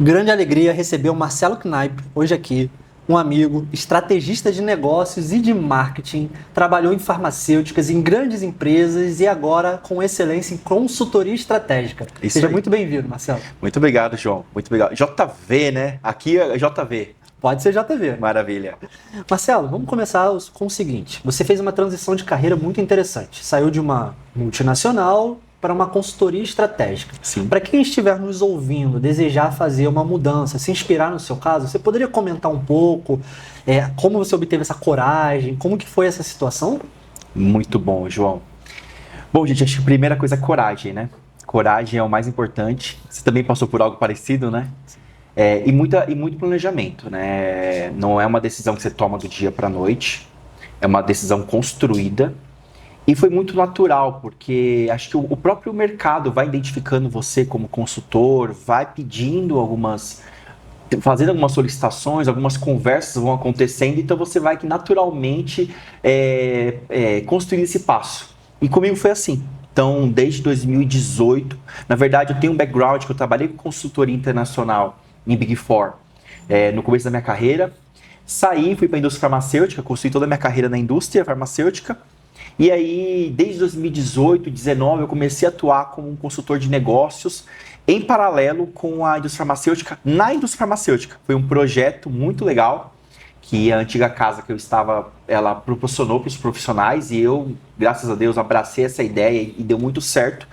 Grande alegria receber o Marcelo Knaip hoje aqui, um amigo, estrategista de negócios e de marketing, trabalhou em farmacêuticas, em grandes empresas e agora com excelência em consultoria estratégica. Isso Seja aí. muito bem-vindo, Marcelo. Muito obrigado, João. Muito obrigado. JV, né? Aqui é JV. Pode ser JV. Maravilha. Marcelo, vamos começar com o seguinte. Você fez uma transição de carreira muito interessante. Saiu de uma multinacional para uma consultoria estratégica. Sim. Para quem estiver nos ouvindo, desejar fazer uma mudança, se inspirar no seu caso, você poderia comentar um pouco como você obteve essa coragem, como que foi essa situação? Muito bom, João. Bom, gente, acho que a primeira coisa é coragem, né? Coragem é o mais importante. Você também passou por algo parecido, né? E muito planejamento, né? Não é uma decisão que você toma do dia para a noite. É uma decisão construída. E foi muito natural, porque acho que o próprio mercado vai identificando você como consultor, vai pedindo fazendo algumas solicitações, algumas conversas vão acontecendo, então você vai que naturalmente construir esse passo. E comigo foi assim. Então, desde 2018, na verdade eu tenho um background que eu trabalhei com consultoria internacional em Big Four no começo da minha carreira. Saí, fui para a indústria farmacêutica, construí toda a minha carreira na indústria farmacêutica. E aí, desde 2018, 2019, eu comecei a atuar como um consultor de negócios em paralelo com a indústria farmacêutica, na indústria farmacêutica. Foi um projeto muito legal que a antiga casa que eu estava, ela proporcionou para os profissionais e eu, graças a Deus, abracei essa ideia e deu muito certo.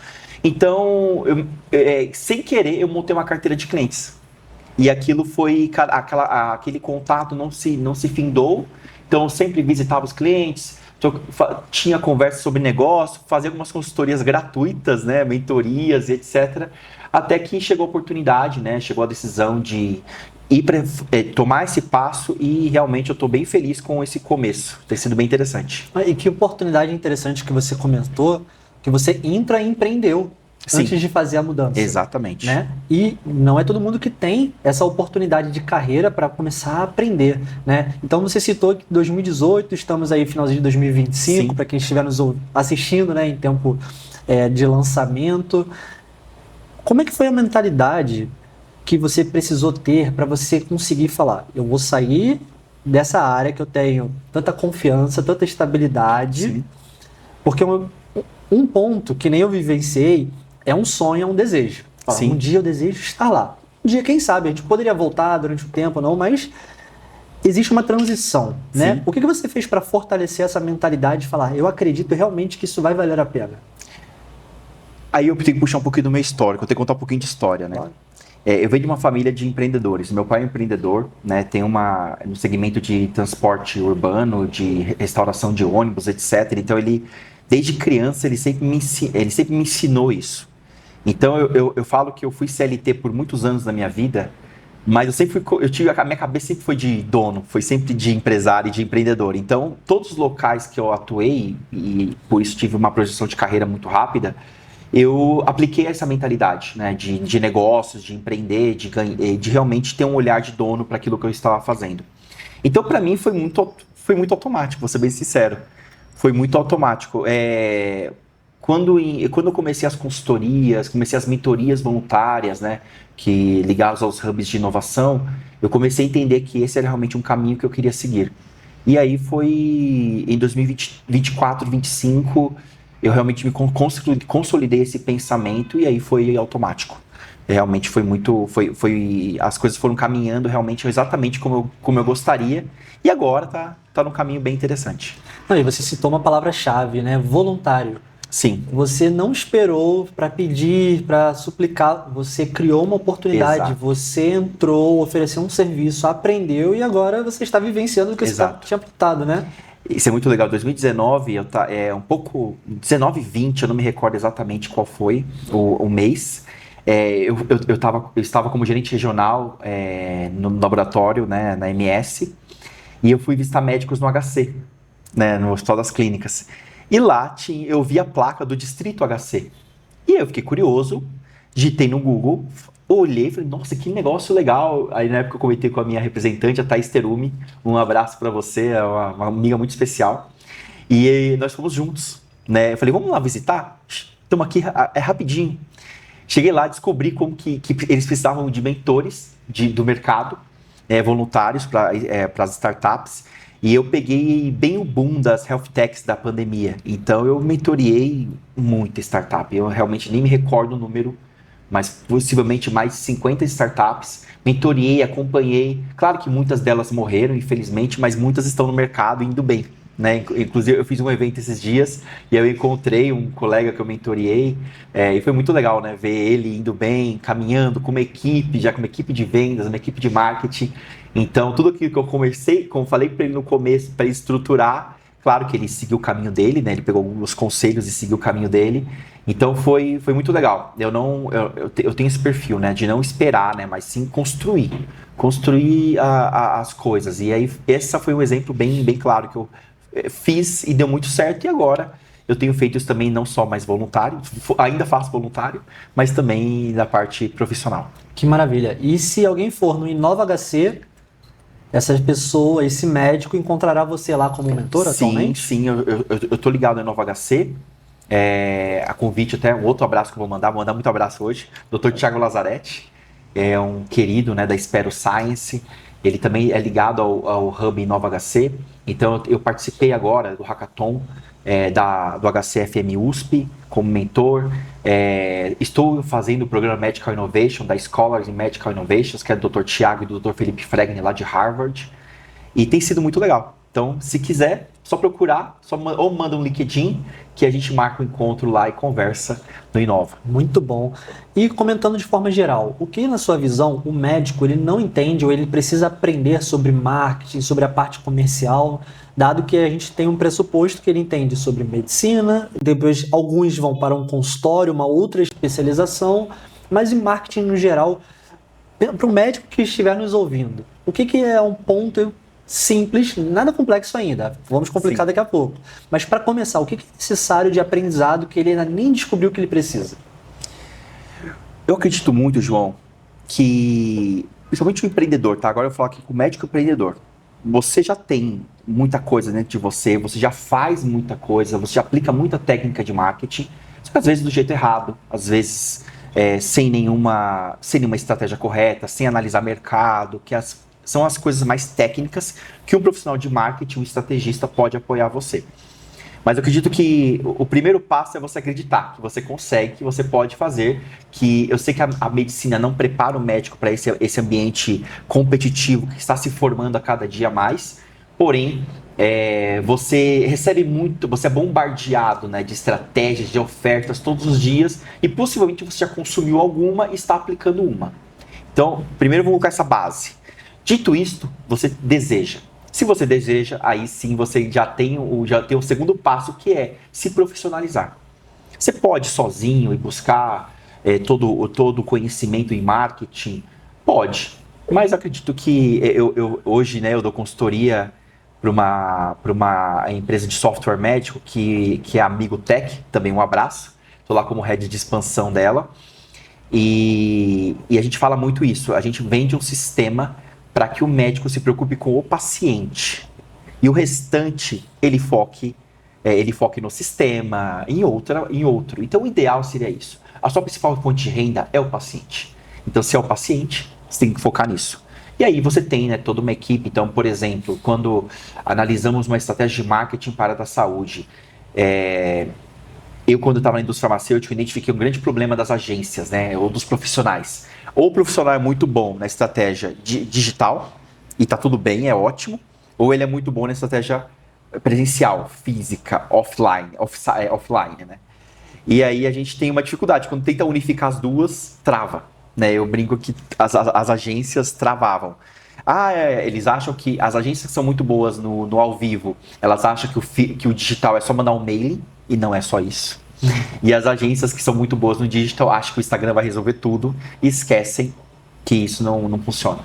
Então, sem querer, eu montei uma carteira de clientes. E aquilo foi, aquele contato não se findou, então eu sempre visitava os clientes, tinha conversa sobre negócio, fazia algumas consultorias gratuitas, né, mentorias e etc. Até que chegou a oportunidade, né, chegou a decisão de tomar esse passo e realmente eu estou bem feliz com esse começo. Tem sido bem interessante. E que oportunidade interessante que você comentou, que você empreendeu. Sim. Antes de fazer a mudança. Exatamente. Né? E não é todo mundo que tem essa oportunidade de carreira para começar a aprender. Né? Então você citou que em 2018, estamos aí finalzinho de 2025, para quem estiver nos assistindo, né, em tempo de lançamento. Como é que foi a mentalidade que você precisou ter para você conseguir falar, eu vou sair dessa área que eu tenho tanta confiança, tanta estabilidade, Sim. Porque um ponto que nem eu vivenciei é um sonho, é um desejo. Um dia eu desejo estar lá. Um dia, quem sabe, a gente poderia voltar durante um tempo ou não, mas existe uma transição, né? Sim. O que você fez para fortalecer essa mentalidade de falar, eu acredito realmente que isso vai valer a pena? Aí eu tenho que puxar um pouquinho do meu histórico, eu tenho que contar um pouquinho de história, né? Claro. Eu venho de uma família de empreendedores. Meu pai é empreendedor, né? Tem no segmento de transporte urbano, de restauração de ônibus, etc. Então ele, desde criança, ele sempre me ensinou isso. Então eu falo que eu fui CLT por muitos anos da minha vida, mas a minha cabeça sempre foi de dono, foi sempre de empresário e de empreendedor. Então todos os locais que eu atuei e por isso tive uma projeção de carreira muito rápida, eu apliquei essa mentalidade, né, de negócios, de empreender, de realmente ter um olhar de dono para aquilo que eu estava fazendo. Então para mim foi muito automático, vou ser bem sincero. Foi muito automático. Quando eu comecei as consultorias, comecei as mentorias voluntárias, né, que ligadas aos hubs de inovação, eu comecei a entender que esse era realmente um caminho que eu queria seguir. E aí foi em 2024, 2025, eu realmente me consolidei esse pensamento e aí foi automático. Realmente as coisas foram caminhando realmente exatamente como eu gostaria e agora tá num caminho bem interessante. E você citou uma palavra-chave, né? Voluntário. Sim. Você não esperou para pedir, para suplicar, você criou uma oportunidade, Exato. Você entrou, ofereceu um serviço, aprendeu e agora você está vivenciando o que você tinha apontado, né? Isso é muito legal. 2019, 19 e 20, eu não me recordo exatamente qual foi o mês. Eu estava como gerente regional no laboratório, né, na MS, e eu fui visitar médicos no HC, né, no Hospital das Clínicas. E lá eu vi a placa do Distrito HC. E eu fiquei curioso, digitei no Google, olhei e falei, nossa, que negócio legal. Aí na época eu comentei com a minha representante, a Thaís Terumi, um abraço para você, é uma amiga muito especial. E nós fomos juntos, né? Eu falei, vamos lá visitar? Estamos aqui, é rapidinho. Cheguei lá, descobri como que eles precisavam de mentores do mercado, voluntários para as startups. E eu peguei bem o boom das health techs da pandemia. Então eu mentoreei muita startup. Eu realmente nem me recordo o número, mas possivelmente mais de 50 startups. Mentoreei, acompanhei. Claro que muitas delas morreram, infelizmente, mas muitas estão no mercado indo bem. Né? Inclusive, eu fiz um evento esses dias e eu encontrei um colega que eu mentoreei e foi muito legal, né? Ver ele indo bem, caminhando com uma equipe, já com uma equipe de vendas, uma equipe de marketing. Então, tudo aquilo que eu conversei, como falei para ele no começo, para estruturar, claro que ele seguiu o caminho dele, né? Ele pegou alguns conselhos e seguiu o caminho dele. Então, foi muito legal. Eu tenho esse perfil, né? De não esperar, né? Mas sim construir as coisas. E aí, esse foi um exemplo bem claro que eu fiz e deu muito certo. E agora eu tenho feito isso também, não só mais voluntário, ainda faço voluntário, mas também da parte profissional. Que maravilha. E se alguém for no InovaHC, essa pessoa, esse médico, encontrará você lá como mentor atualmente? Sim, eu tô ligado no InovaHC. A convite, até um outro abraço que eu vou mandar muito abraço hoje, Dr. Thiago Lazzaretti, é um querido, né, da Espero Science. Ele também é ligado ao Hub InovaHC. Então eu participei agora do hackathon do HCFM USP como mentor. Estou fazendo o programa Medical Innovation da Scholars in Medical Innovations, que é do Dr. Thiago e do Dr. Felipe Fregni lá de Harvard. E tem sido muito legal. Então, se quiser, só procurar, ou manda um LinkedIn que a gente marca um encontro lá e conversa no Inova. Muito bom. E comentando de forma geral, o que na sua visão o médico ele não entende ou ele precisa aprender sobre marketing, sobre a parte comercial, dado que a gente tem um pressuposto que ele entende sobre medicina, depois alguns vão para um consultório, uma outra especialização, mas em marketing no geral, para o médico que estiver nos ouvindo, o que é um ponto simples, nada complexo ainda, vamos complicar daqui a pouco. Mas para começar, o que é necessário de aprendizado que ele ainda nem descobriu que ele precisa? Eu acredito muito, João, que, principalmente o empreendedor, tá? Agora eu vou falar aqui com o médico empreendedor. Você já tem muita coisa dentro de você já faz muita coisa, você já aplica muita técnica de marketing, só que às vezes do jeito errado, às vezes sem nenhuma estratégia correta, sem analisar mercado, são as coisas mais técnicas que um profissional de marketing, um estrategista pode apoiar você. Mas eu acredito que o primeiro passo é você acreditar que você consegue, que você pode fazer, que eu sei que a medicina não prepara o médico para esse ambiente competitivo que está se formando a cada dia mais, porém, você recebe muito, você é bombardeado, né, de estratégias, de ofertas todos os dias e possivelmente você já consumiu alguma e está aplicando uma. Então, primeiro vamos colocar essa base. Dito isto, você deseja. Se você deseja, aí sim você já tem o segundo passo, que é se profissionalizar. Você pode sozinho ir buscar todo o conhecimento em marketing? Pode, mas acredito que hoje, né, eu dou consultoria para uma empresa de software médico que é a Amigo Tech, também um abraço. Estou lá como head de expansão dela. E a gente fala muito isso, a gente vende um sistema para que o médico se preocupe com o paciente. E o restante, ele foque no sistema, em outro. Então, o ideal seria isso. A sua principal fonte de renda é o paciente. Então, se é o paciente, você tem que focar nisso. E aí você tem, né, toda uma equipe. Então, por exemplo, quando analisamos uma estratégia de marketing para a área da saúde, quando estava na indústria farmacêutica, identifiquei um grande problema das agências, né, ou dos profissionais. Ou o profissional é muito bom na estratégia digital, e tá tudo bem, é ótimo, ou ele é muito bom na estratégia presencial, física, offline, né? E aí a gente tem uma dificuldade, quando tenta unificar as duas, trava, né? Eu brinco que as agências travavam. Eles acham que as agências que são muito boas no ao vivo, elas acham que o digital é só mandar um mail, e não é só isso. E as agências que são muito boas no digital acham que o Instagram vai resolver tudo e esquecem que isso não funciona.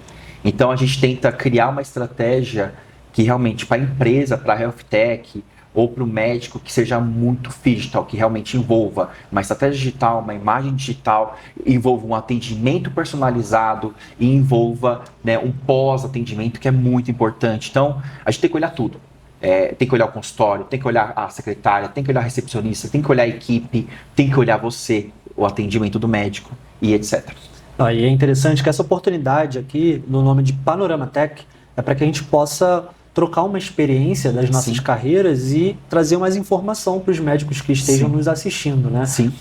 Então a gente tenta criar uma estratégia que realmente para a empresa, para a health tech ou para o médico que seja muito digital, que realmente envolva uma estratégia digital, uma imagem digital, envolva um atendimento personalizado e envolva, né, um pós-atendimento que é muito importante. Então a gente tem que olhar tudo. Tem que olhar o consultório, tem que olhar a secretária, tem que olhar a recepcionista, tem que olhar a equipe, tem que olhar você, o atendimento do médico. e etc. E é interessante que essa oportunidade aqui, no nome de Panorama Tech, é para que a gente possa trocar uma experiência das nossas carreiras e trazer mais informação para os médicos que estejam nos assistindo, né? Sim.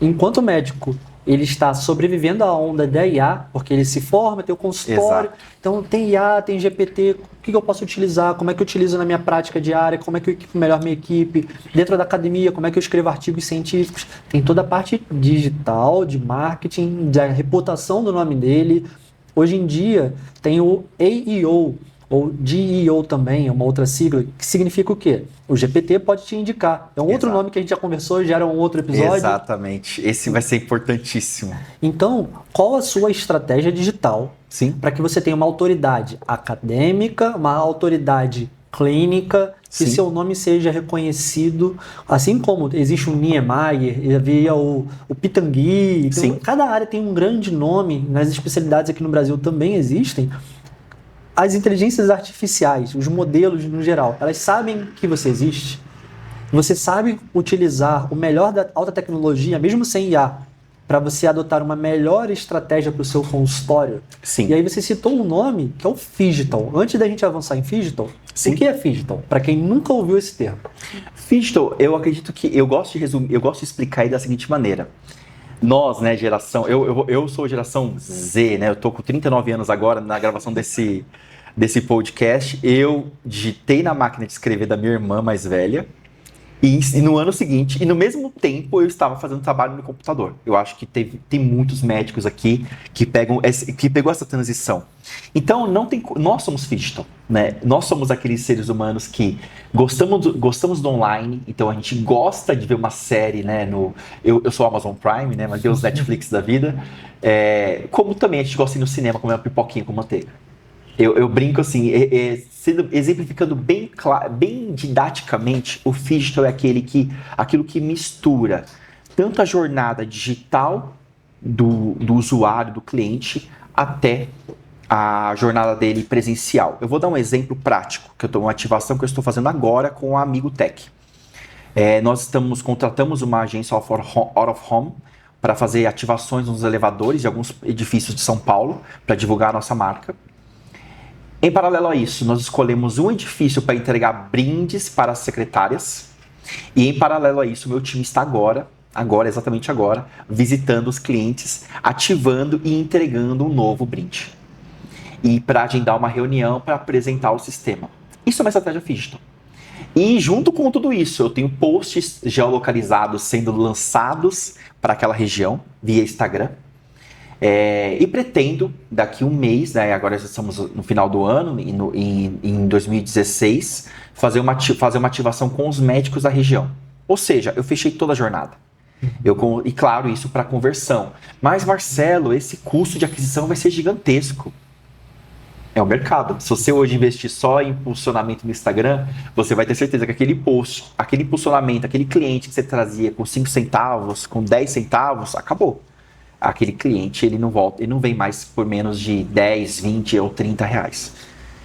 Enquanto o médico ele está sobrevivendo à onda da IA, porque ele se forma, tem o consultório, então tem IA, tem GPT, o que eu posso utilizar, como é que eu utilizo na minha prática diária, como é que eu equipo melhor minha equipe, dentro da academia, como é que eu escrevo artigos científicos, tem toda a parte digital, de marketing, da reputação do nome dele. Hoje em dia tem o AEO, ou GEO também, é uma outra sigla, que significa o quê? O GPT pode te indicar. É um outro nome que a gente já conversou, já era um outro episódio. Exatamente. Esse vai ser importantíssimo. Então, qual a sua estratégia digital para que você tenha uma autoridade acadêmica, uma autoridade clínica, que seu nome seja reconhecido, assim como existe o Niemeyer, havia o Pitangui, então, cada área tem um grande nome, nas especialidades aqui no Brasil também existem. As inteligências artificiais, os modelos no geral, elas sabem que você existe. Você sabe utilizar o melhor da alta tecnologia, mesmo sem IA, para você adotar uma melhor estratégia para o seu consultório. E aí você citou um nome que é o Phygital. Antes da gente avançar em Phygital, o que é Phygital? Para quem nunca ouviu esse termo. Phygital, eu acredito que eu gosto de resumir, eu gosto de explicar aí da seguinte maneira. Nós, né, geração, eu sou geração Z, né? Eu tô com 39 anos agora na gravação desse podcast. Eu digitei na máquina de escrever da minha irmã mais velha e no ano seguinte, e no mesmo tempo eu estava fazendo trabalho no computador. Eu acho que tem muitos médicos aqui que pegou essa transição. Então, nós somos Phygital, né? Nós somos aqueles seres humanos que gostamos do online, então a gente gosta de ver uma série, né? Eu sou Amazon Prime, né? Mas ver os Netflix da vida. Como também a gente gosta de ir no cinema comer uma pipoquinha com manteiga. Eu brinco assim, exemplificando bem didaticamente, o Phygital é aquilo que mistura tanto a jornada digital do usuário, do cliente, até a jornada dele presencial. Eu vou dar um exemplo prático, uma ativação que eu estou fazendo agora com a Amigo Tech. Nós contratamos uma agência out of home para fazer ativações nos elevadores de alguns edifícios de São Paulo, para divulgar a nossa marca. Em paralelo a isso, nós escolhemos um edifício para entregar brindes para as secretárias. E em paralelo a isso, o meu time está exatamente agora, visitando os clientes, ativando e entregando um novo brinde. E para agendar uma reunião para apresentar o sistema. Isso é uma estratégia Phygital. E junto com tudo isso, eu tenho posts geolocalizados sendo lançados para aquela região via Instagram. E pretendo, daqui um mês, né, agora já estamos no final do ano, em 2016, fazer uma ativação com os médicos da região. Ou seja, eu fechei toda a jornada. E claro, isso para conversão. Mas, Marcelo, esse custo de aquisição vai ser gigantesco. É o mercado. Se você hoje investir só em impulsionamento no Instagram, você vai ter certeza que aquele post, aquele impulsionamento, aquele cliente que você trazia com 5 centavos, com 10 centavos, acabou. Aquele cliente, ele não volta, ele não vem mais por menos de 10, 20 ou 30 reais.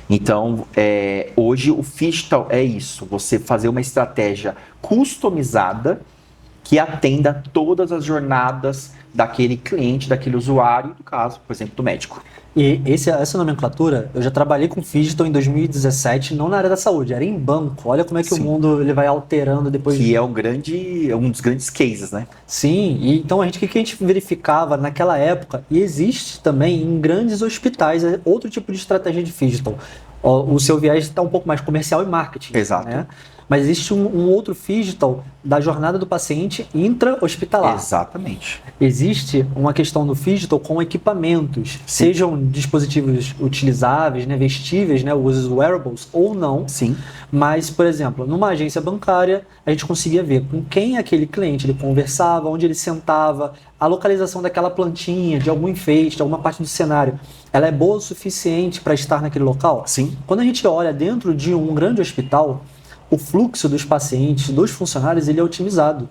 Então, hoje o Phygital é isso, você fazer uma estratégia customizada que atenda todas as jornadas daquele cliente, daquele usuário, no caso, por exemplo, do médico. E essa nomenclatura, eu já trabalhei com Phygital em 2017, não na área da saúde, era em banco. Olha como é que o mundo ele vai alterando depois. Que é um dos grandes cases, né? Sim, e então o que a gente verificava naquela época, e existe também em grandes hospitais, outro tipo de estratégia de Phygital. O seu viés está um pouco mais comercial e marketing. Exato. Né? Mas existe um outro Phygital da jornada do paciente intra-hospitalar. Exatamente. Existe uma questão do Phygital com equipamentos, sejam dispositivos utilizáveis, né, vestíveis, né, os wearables ou não. Sim. Mas, por exemplo, numa agência bancária, a gente conseguia ver com quem aquele cliente ele conversava, onde ele sentava, a localização daquela plantinha, de algum enfeite, de alguma parte do cenário. Ela é boa o suficiente para estar naquele local? Sim. Quando a gente olha dentro de um grande hospital, o fluxo dos pacientes, dos funcionários, ele é otimizado.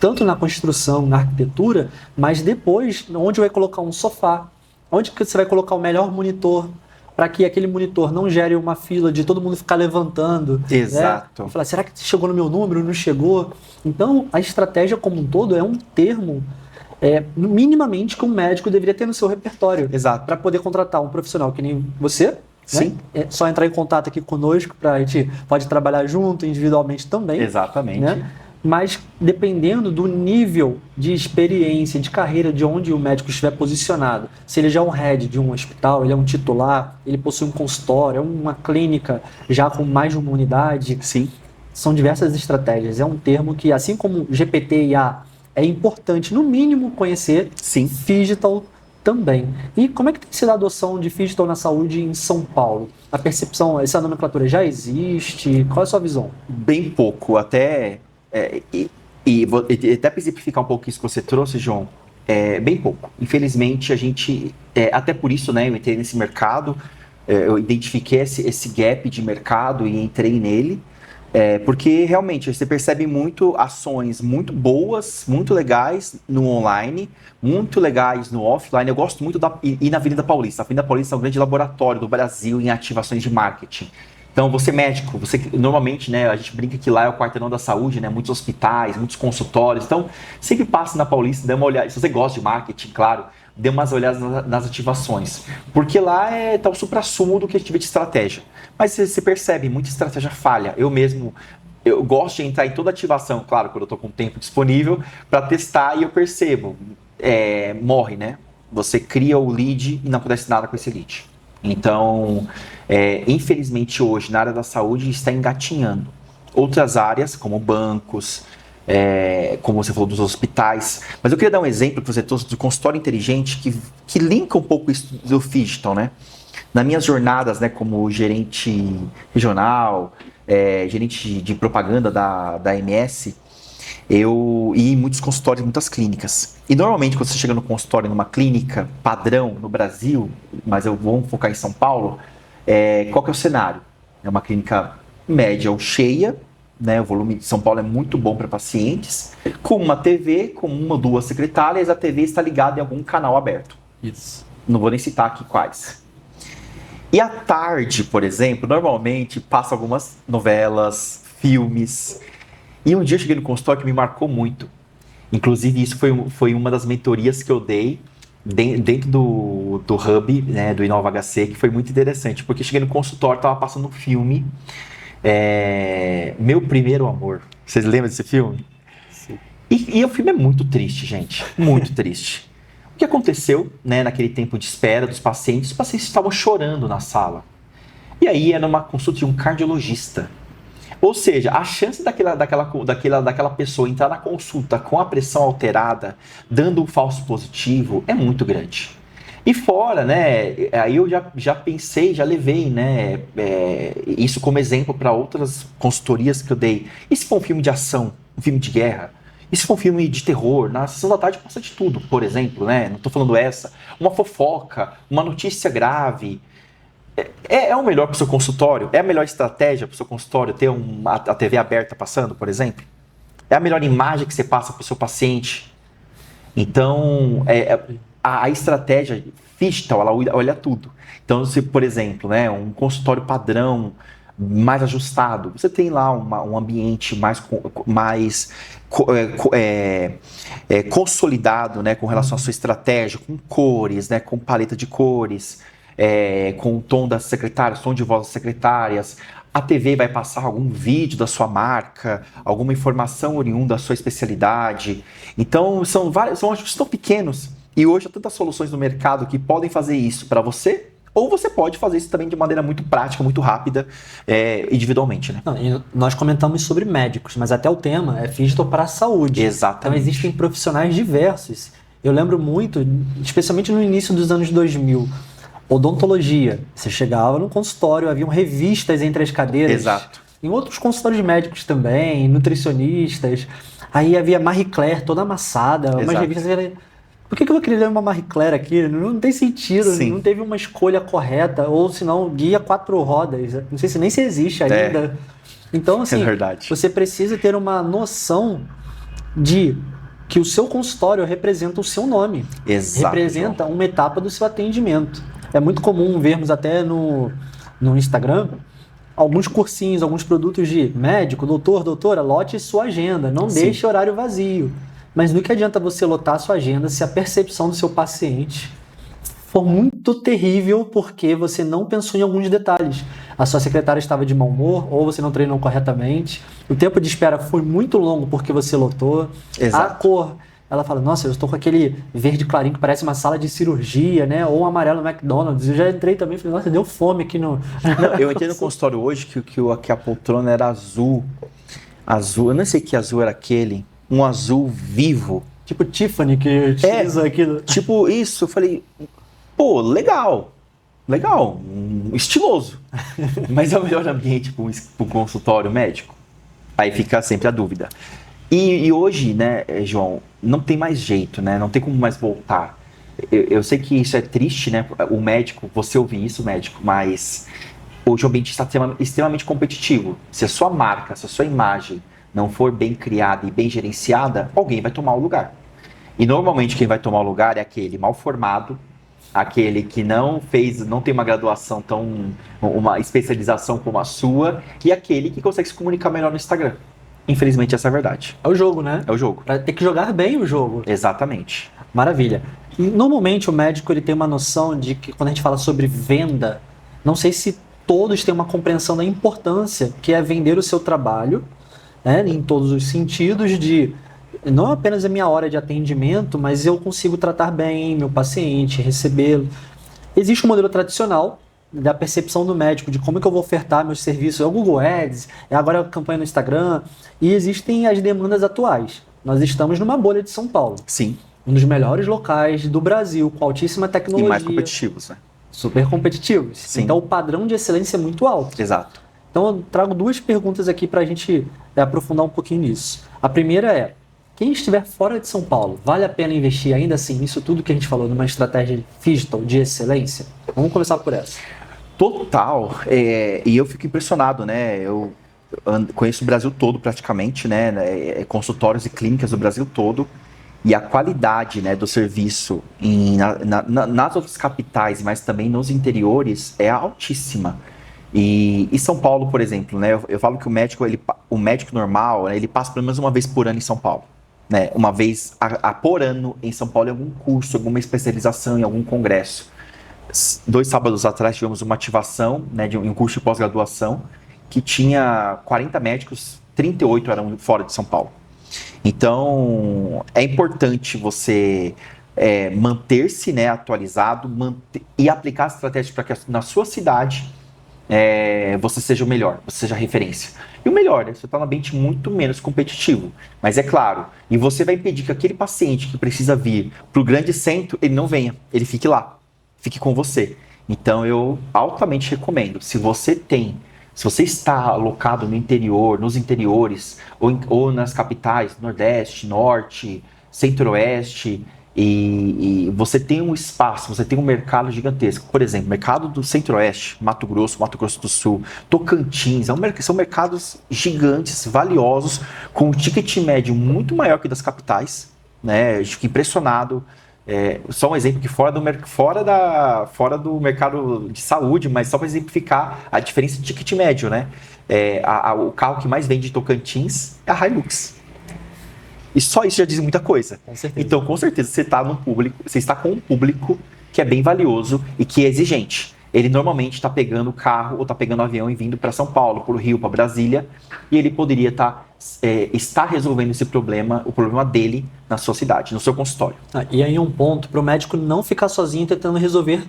Tanto na construção, na arquitetura, mas depois, onde vai colocar um sofá, onde que você vai colocar o melhor monitor, para que aquele monitor não gere uma fila de todo mundo ficar levantando. Exato. Né? Falar, será que chegou no meu número? Não chegou? Então, a estratégia como um todo é um termo minimamente que um médico deveria ter no seu repertório. Exato. Para poder contratar um profissional que nem você. Sim. Né? É só entrar em contato aqui conosco, a gente pode trabalhar junto, individualmente também. Exatamente. Né? Mas dependendo do nível de experiência, de carreira, de onde o médico estiver posicionado, se ele já é um head de um hospital, ele é um titular, ele possui um consultório, é uma clínica já com mais de uma unidade, sim, são diversas estratégias. É um termo que, assim como GPT e IA, é importante, no mínimo, conhecer. Sim. Phygital também. E como é que tem sido a adoção de Phygital na saúde em São Paulo? A percepção, essa nomenclatura já existe? Qual é a sua visão? Bem pouco, até... vou até para exemplificar um pouco isso que você trouxe, João, bem pouco. Infelizmente, a gente... até por isso, né, eu entrei nesse mercado, eu identifiquei esse gap de mercado e entrei nele. Porque realmente você percebe muito ações muito boas, muito legais no online, muito legais no offline. Eu gosto muito ir na Avenida Paulista. A Avenida Paulista é um grande laboratório do Brasil em ativações de marketing. Então, você médico, normalmente, né, a gente brinca que lá é o quarteirão da saúde, né, muitos hospitais, muitos consultórios. Então, sempre passe na Paulista, dê uma olhada. Se você gosta de marketing, claro, dê umas olhadas nas ativações. Porque lá tá o suprassumo do que a gente vê de estratégia. Mas você percebe, muita estratégia falha. Eu gosto de entrar em toda ativação, claro, quando eu estou com tempo disponível, para testar e eu percebo. Morre, né? Você cria o lead e não acontece nada com esse lead. Então, infelizmente hoje, na área da saúde, está engatinhando. Outras áreas, como bancos, como você falou dos hospitais. Mas eu queria dar um exemplo que você trouxe do consultório inteligente que linka um pouco isso do Phygital, né? Nas minhas jornadas, né, como gerente regional, gerente de propaganda da MS, eu ia em muitos consultórios, muitas clínicas. E normalmente quando você chega no consultório, numa clínica padrão no Brasil, mas eu vou focar em São Paulo, qual que é o cenário? É uma clínica média ou cheia, né? O volume de São Paulo é muito bom para pacientes, com uma TV, com uma ou duas secretárias, a TV está ligada em algum canal aberto. Isso. Não vou nem citar aqui quais. E à tarde, por exemplo, normalmente passa algumas novelas, filmes. E um dia eu cheguei no consultório que me marcou muito. Inclusive, isso foi uma das mentorias que eu dei dentro do Hub, né, do Inova HC, que foi muito interessante. Porque eu cheguei no consultório, estava passando um filme, Meu Primeiro Amor. Vocês lembram desse filme? Sim. E o filme é muito triste, gente. Muito triste. O que aconteceu, né, naquele tempo de espera dos pacientes? Os pacientes estavam chorando na sala. E aí era uma consulta de um cardiologista. Ou seja, a chance daquela pessoa entrar na consulta com a pressão alterada, dando um falso positivo, é muito grande. E fora, né, aí eu já pensei, já levei, né, isso como exemplo para outras consultorias que eu dei. E se for um filme de ação, um filme de guerra? E se for um filme de terror? Na sessão da tarde passa de tudo, por exemplo, né? Não estou falando essa. Uma fofoca, uma notícia grave. É o melhor para o seu consultório? É a melhor estratégia para o seu consultório ter a TV aberta passando, por exemplo? É a melhor imagem que você passa para o seu paciente? Então, a estratégia Phygital, ela olha tudo. Então, se, por exemplo, né, um consultório padrão mais ajustado, você tem lá um ambiente mais consolidado, né, com relação à sua estratégia, com cores, né, com paleta de cores, com o tom das secretárias, tom de voz das secretárias. A TV vai passar algum vídeo da sua marca, alguma informação oriunda da sua especialidade. Então, são ajustes tão pequenos. E hoje há tantas soluções no mercado que podem fazer isso para você, ou você pode fazer isso também de maneira muito prática, muito rápida, individualmente, né? Não, nós comentamos sobre médicos, mas até o tema é Phygital para a saúde. Exatamente. Então existem profissionais diversos. Eu lembro muito, especialmente no início dos anos 2000, odontologia. Você chegava no consultório, haviam revistas entre as cadeiras. Exato. Em outros consultórios médicos também, nutricionistas. Aí havia Marie Claire toda amassada, umas revistas. Por que eu vou querer ler uma Marie Claire aqui? Não tem sentido, Sim. Não teve uma escolha correta, ou senão guia 4 rodas. Não sei se nem se existe ainda. Então, assim, você precisa ter uma noção de que o seu consultório representa o seu nome. Exato. Representa uma etapa do seu atendimento. É muito comum vermos até no Instagram alguns cursinhos, alguns produtos de médico, doutora, lote sua agenda, não deixe horário vazio. Mas no que adianta você lotar a sua agenda se a percepção do seu paciente for muito terrível porque você não pensou em alguns detalhes. A sua secretária estava de mau humor ou você não treinou corretamente. O tempo de espera foi muito longo porque você lotou. Exato. A cor, ela fala, nossa, eu estou com aquele verde clarinho que parece uma sala de cirurgia, né? Ou um amarelo no McDonald's. Eu já entrei também e falei, nossa, deu fome aqui no... Não, eu entrei no consultório hoje que a poltrona era azul. Azul, eu não sei que azul era aquele. Um azul vivo. Tipo Tiffany que utiliza aquilo. Tipo isso, eu falei, pô, legal, estiloso. Mas é o melhor ambiente para um consultório médico? Aí fica sempre a dúvida. E hoje, né, João, não tem mais jeito, né? Não tem como mais voltar. Eu sei que isso é triste, né? O médico, você ouvir isso, médico, mas hoje o ambiente está extremamente competitivo. Se a sua marca, se a sua imagem não for bem criada e bem gerenciada, alguém vai tomar o lugar. E normalmente quem vai tomar o lugar é aquele mal formado, aquele que não tem uma graduação uma especialização como a sua, e aquele que consegue se comunicar melhor no Instagram. Infelizmente essa é a verdade. É o jogo, né? É o jogo. Pra ter que jogar bem o jogo. Exatamente. Maravilha. E normalmente o médico ele tem uma noção de que quando a gente fala sobre venda, não sei se todos têm uma compreensão da importância que é vender o seu trabalho, né, em todos os sentidos de não apenas a minha hora de atendimento, mas eu consigo tratar bem meu paciente, recebê-lo. Existe um modelo tradicional da percepção do médico de como é que eu vou ofertar meus serviços, é o Google Ads, é agora a campanha no Instagram, e existem as demandas atuais. Nós estamos numa bolha de São Paulo. Sim. Um dos melhores locais do Brasil, com altíssima tecnologia. E mais competitivos, né? Super competitivos. Sim. Então o padrão de excelência é muito alto. Exato. Então eu trago duas perguntas aqui para a gente aprofundar um pouquinho nisso. A primeira é, quem estiver fora de São Paulo, vale a pena investir ainda assim nisso tudo que a gente falou, numa estratégia digital de excelência? Vamos começar por essa. Total. E eu fico impressionado, né? Eu conheço o Brasil todo praticamente, né? Consultórios e clínicas do Brasil todo. E a qualidade, né, do serviço nas outras capitais, mas também nos interiores, é altíssima. E São Paulo, por exemplo, né? Eu falo que o médico normal, né, ele passa pelo menos uma vez por ano em São Paulo. Né? Uma vez por ano em São Paulo em algum curso, alguma especialização, em algum congresso. 2 sábados atrás tivemos uma ativação, né, de um curso de pós-graduação que tinha 40 médicos, 38 eram fora de São Paulo. Então, é importante você manter-se, né, atualizado e aplicar estratégias para que na sua cidade você seja o melhor, você seja a referência. E o melhor, né, você está num ambiente muito menos competitivo. Mas é claro, e você vai impedir que aquele paciente que precisa vir para o grande centro, ele não venha, ele fique lá, fique com você. Então, eu altamente recomendo, se você está alocado no interior, nos interiores, ou nas capitais, Nordeste, Norte, Centro-Oeste, e você tem um espaço, você tem um mercado gigantesco. Por exemplo, mercado do Centro-Oeste, Mato Grosso do Sul, Tocantins, são mercados gigantes, valiosos, com um ticket médio muito maior que das capitais, né? Eu fico impressionado. Só um exemplo que fora do mercado de saúde, mas só para exemplificar a diferença de ticket médio, né? O carro que mais vende em Tocantins é a Hilux. E só isso já diz muita coisa. Com certeza. Então, com certeza, você está com um público que é bem valioso e que é exigente. Ele normalmente está pegando o carro ou está pegando o avião e vindo para São Paulo, para o Rio, para Brasília, e ele poderia estar resolvendo o problema dele na sua cidade, no seu consultório. E aí um ponto para o médico não ficar sozinho tentando resolver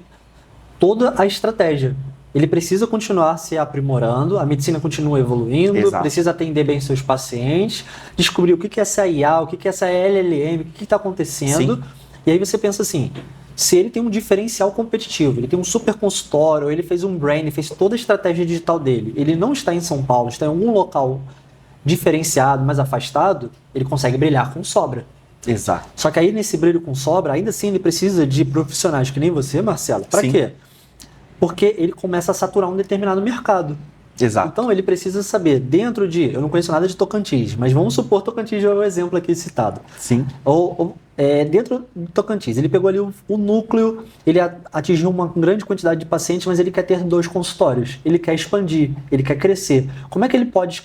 toda a estratégia. Ele precisa continuar se aprimorando, a medicina continua evoluindo, Exato. Precisa atender bem seus pacientes, descobrir o que é essa IA, o que é essa LLM, o que está acontecendo. Sim. E aí você pensa assim, se ele tem um diferencial competitivo, ele tem um super consultório, ele fez um brand, fez toda a estratégia digital dele, ele não está em São Paulo, está em algum local diferenciado, mais afastado, ele consegue brilhar com sobra. Exato. Só que aí nesse brilho com sobra, ainda assim ele precisa de profissionais que nem você, Marcelo. Para quê? Porque ele começa a saturar um determinado mercado. Exato. Então ele precisa saber, eu não conheço nada de Tocantins, mas vamos supor Tocantins é o exemplo aqui citado. Sim. Dentro do Tocantins, ele pegou ali o núcleo, ele atingiu uma grande quantidade de pacientes, mas ele quer ter 2 consultórios, ele quer expandir, ele quer crescer. Como é que ele pode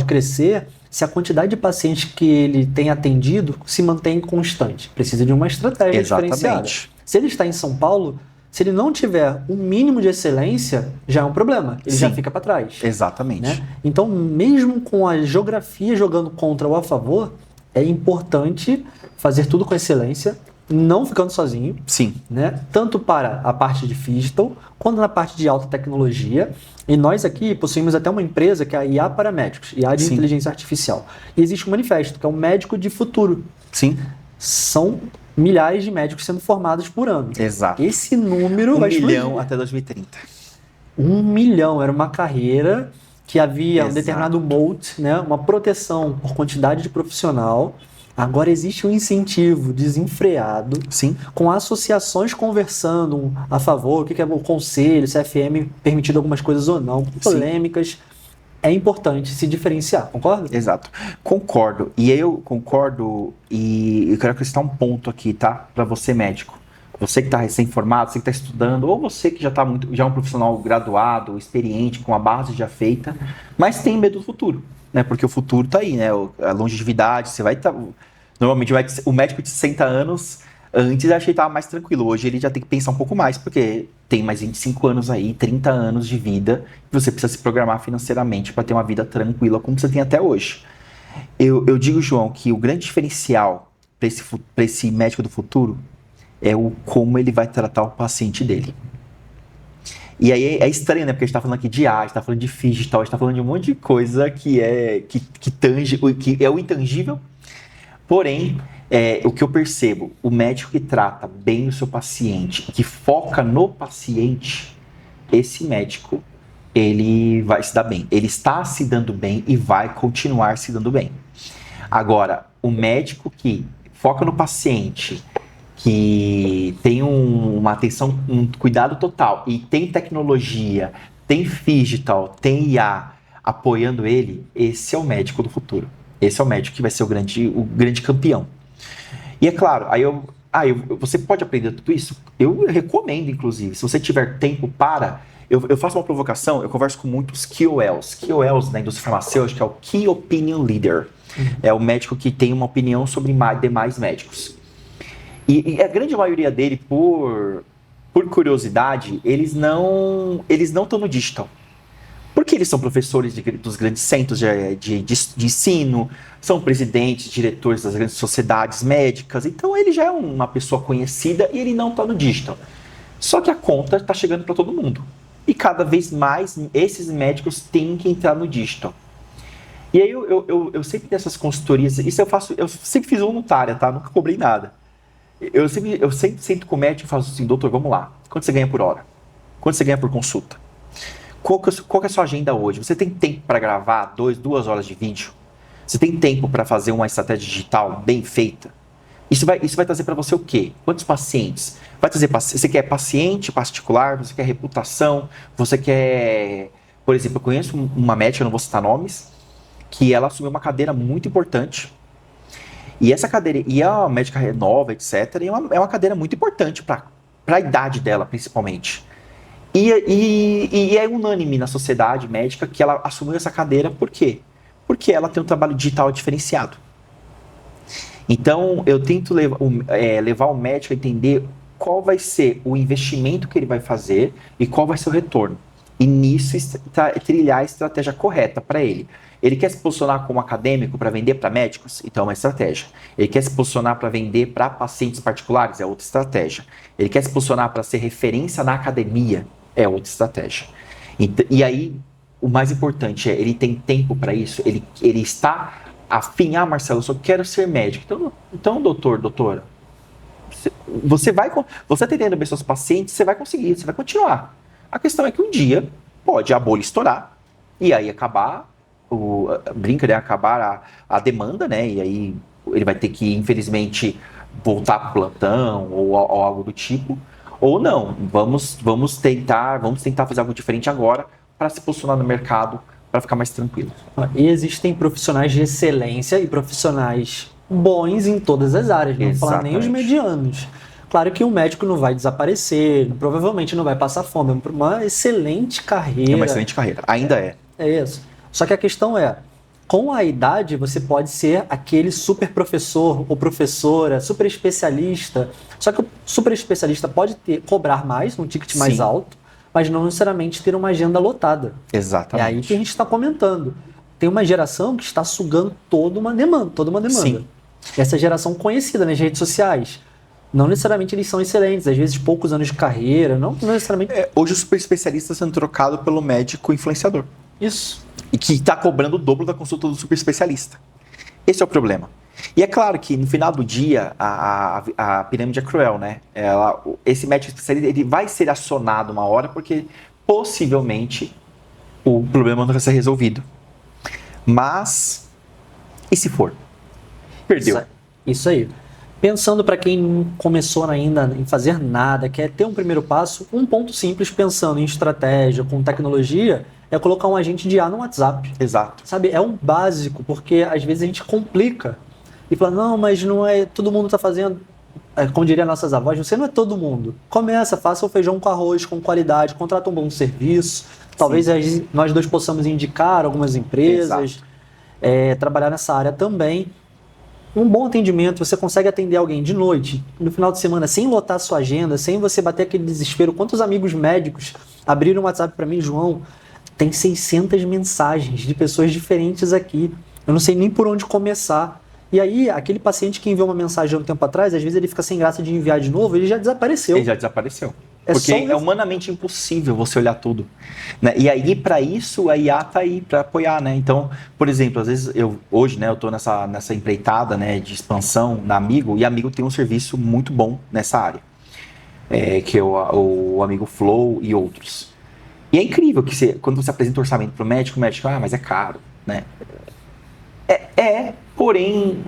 crescer se a quantidade de pacientes que ele tem atendido se mantém constante. Precisa de uma estratégia diferenciada. Se ele está em São Paulo, se ele não tiver um mínimo de excelência, já é um problema. Ele já fica para trás. Exatamente. Né? Então, mesmo com a geografia jogando contra ou a favor, é importante fazer tudo com excelência, não ficando sozinho. Sim. Né? Tanto para a parte de digital, quanto na parte de alta tecnologia. E nós aqui possuímos até uma empresa que é a IA para médicos, IA de inteligência artificial. E existe um manifesto, que é o Médico de Futuro. Sim. São milhares de médicos sendo formados por ano. Exato. Esse número vai explodir. 1 milhão até 2030. 1 milhão. Era uma carreira que havia um determinado moat, né? Uma proteção por quantidade de profissional. Agora existe um incentivo desenfreado, com associações conversando a favor, o que é o conselho, se a FM permitido algumas coisas ou não, polêmicas. É importante se diferenciar, concorda? Exato. Concordo. E eu concordo e eu quero acrescentar um ponto aqui, tá? Para você, médico. Você que está recém-formado, você que está estudando, ou você que já é um profissional graduado, experiente, com a base já feita, mas tem medo do futuro, né? Porque o futuro está aí, né? A longevidade, você vai estar... Normalmente o médico de 60 anos, antes eu achei que estava mais tranquilo. Hoje ele já tem que pensar um pouco mais, porque tem mais 25 anos aí, 30 anos de vida, e você precisa se programar financeiramente para ter uma vida tranquila, como você tem até hoje. Eu digo, João, que o grande diferencial para esse médico do futuro é como ele vai tratar o paciente dele. E aí é estranho, né? Porque a gente está falando aqui de arte, a gente está falando de digital, a gente está falando de um monte de coisa que é o intangível. Porém, o que eu percebo, o médico que trata bem o seu paciente, que foca no paciente, esse médico, ele vai se dar bem. Ele está se dando bem e vai continuar se dando bem. Agora, o médico que foca no paciente, que tem uma atenção, um cuidado total e tem tecnologia, tem digital, tem IA apoiando ele, esse é o médico do futuro. Esse é o médico que vai ser o grande campeão. E é claro, você pode aprender tudo isso? Eu recomendo, inclusive, se você tiver tempo para... Eu faço uma provocação, eu converso com muitos KOLs. KOLs na indústria farmacêutica é o Key Opinion Leader. É o médico que tem uma opinião sobre demais médicos. E a grande maioria dele, por curiosidade, eles não estão no digital. Porque eles são professores dos grandes centros de ensino, são presidentes, diretores das grandes sociedades médicas, então ele já é uma pessoa conhecida e ele não está no digital. Só que a conta está chegando para todo mundo. E cada vez mais esses médicos têm que entrar no digital. E aí eu sempre nessas consultorias, eu sempre fiz voluntária, tá? Nunca cobrei nada. Eu sempre sento com o médico e falo assim, doutor, vamos lá, quanto você ganha por hora? Quanto você ganha por consulta? Qual que é a sua agenda hoje? Você tem tempo para gravar 2 horas de vídeo? Você tem tempo para fazer uma estratégia digital bem feita? Isso vai trazer para você o quê? Quantos pacientes? Você quer paciente particular? Você quer reputação? Você quer... Por exemplo, eu conheço uma médica, não vou citar nomes, que ela assumiu uma cadeira muito importante. E essa cadeira, e a médica renova, etc., é uma cadeira muito importante para a idade dela, principalmente. E é unânime na sociedade médica que ela assumiu essa cadeira, por quê? Porque ela tem um trabalho digital diferenciado. Então, eu tento levar o médico a entender qual vai ser o investimento que ele vai fazer e qual vai ser o retorno. E nisso, trilhar a estratégia correta para ele. Ele quer se posicionar como acadêmico para vender para médicos? Então é uma estratégia. Ele quer se posicionar para vender para pacientes particulares? É outra estratégia. Ele quer se posicionar para ser referência na academia? É outra estratégia. E aí, o mais importante é, ele tem tempo para isso? Ele está afim? Ah, Marcelo, eu só quero ser médico. Então doutora, você atendendo bem seus pacientes, você vai conseguir, você vai continuar. A questão é que um dia pode a bolha estourar e aí acabar acabar a demanda, né? E aí ele vai ter que, infelizmente, voltar para o plantão ou algo do tipo. Ou não, vamos tentar fazer algo diferente agora para se posicionar no mercado, para ficar mais tranquilo. E existem profissionais de excelência e profissionais bons em todas as áreas, não vou falar nem os medianos. Claro que o médico não vai desaparecer, provavelmente não vai passar fome, é uma excelente carreira. É uma excelente carreira, ainda é. É isso. Só que a questão é, Com a idade, você pode ser aquele super professor ou professora, super especialista. Só que o super especialista pode cobrar mais, um ticket mais alto, mas não necessariamente ter uma agenda lotada. Exatamente. É aí que a gente está comentando. Tem uma geração que está sugando toda uma demanda. Sim. Essa geração conhecida nas redes sociais. Não necessariamente eles são excelentes, às vezes poucos anos de carreira, não necessariamente... Hoje o super especialista está sendo trocado pelo médico influenciador. Isso. E que está cobrando o dobro da consulta do super especialista. Esse é o problema. E é claro que no final do dia, a pirâmide é cruel, né? Esse médico especialista ele vai ser acionado uma hora porque possivelmente o problema não vai ser resolvido. Mas, e se for? Perdeu. Isso aí. Pensando para quem não começou ainda em fazer nada, quer ter um primeiro passo, um ponto simples pensando em estratégia, com tecnologia, é colocar um agente de IA no WhatsApp. Exato. Sabe, é um básico, porque às vezes a gente complica e fala, não, mas não é, todo mundo está fazendo, como diria nossas avós, você não é todo mundo. Começa, faça o feijão com arroz, com qualidade, contrata um bom serviço, talvez nós dois possamos indicar algumas empresas, trabalhar nessa área também. Um bom atendimento, você consegue atender alguém de noite, no final de semana, sem lotar sua agenda, sem você bater aquele desespero. Quantos amigos médicos abriram o WhatsApp para mim, João? Tem 600 mensagens de pessoas diferentes aqui. Eu não sei nem por onde começar. E aí, aquele paciente que enviou uma mensagem há um tempo atrás, às vezes ele fica sem graça de enviar de novo, ele já desapareceu. Ele já desapareceu. Porque é humanamente impossível você olhar tudo. Né? E aí, para isso, a IA está aí para apoiar. Né? Então, por exemplo, às vezes, hoje eu estou nessa empreitada, né, de expansão na Amigo, e a Amigo tem um serviço muito bom nessa área, que é o Amigo Flow e outros. E é incrível que quando você apresenta o orçamento para o médico, mas é caro. Né? Porém,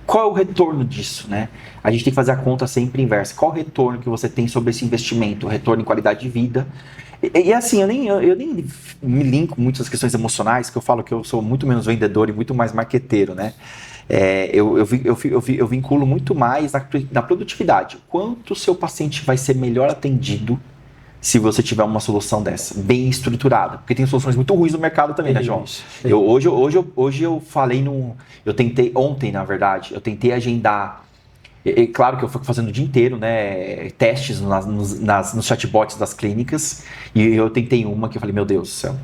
qual é o retorno disso, né? A gente tem que fazer a conta sempre inversa. Qual o retorno que você tem sobre esse investimento? O retorno em qualidade de vida. E assim, eu nem me linko muito às questões emocionais, que eu falo que eu sou muito menos vendedor e muito mais marqueteiro, né? Eu vinculo muito mais na produtividade. Quanto o seu paciente vai ser melhor atendido se você tiver uma solução dessa, bem estruturada. Porque tem soluções muito ruins no mercado também, né, João? Hoje eu falei eu tentei, ontem, na verdade, eu tentei agendar. Claro que eu fui fazendo o dia inteiro, né, testes nos chatbots das clínicas, e eu tentei uma que eu falei, meu Deus do céu,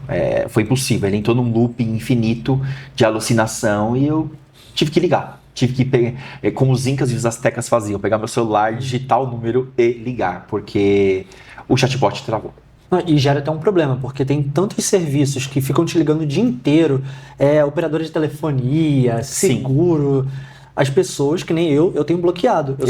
foi impossível. Ele entrou num looping infinito de alucinação e eu tive que ligar. Tive que pegar, como os incas e os astecas faziam, pegar meu celular, digitar o número e ligar, porque o chatbot travou. E gera até um problema, porque tem tantos serviços que ficam te ligando o dia inteiro, operadora de telefonia, seguro. As pessoas, que nem eu tenho bloqueado. Eu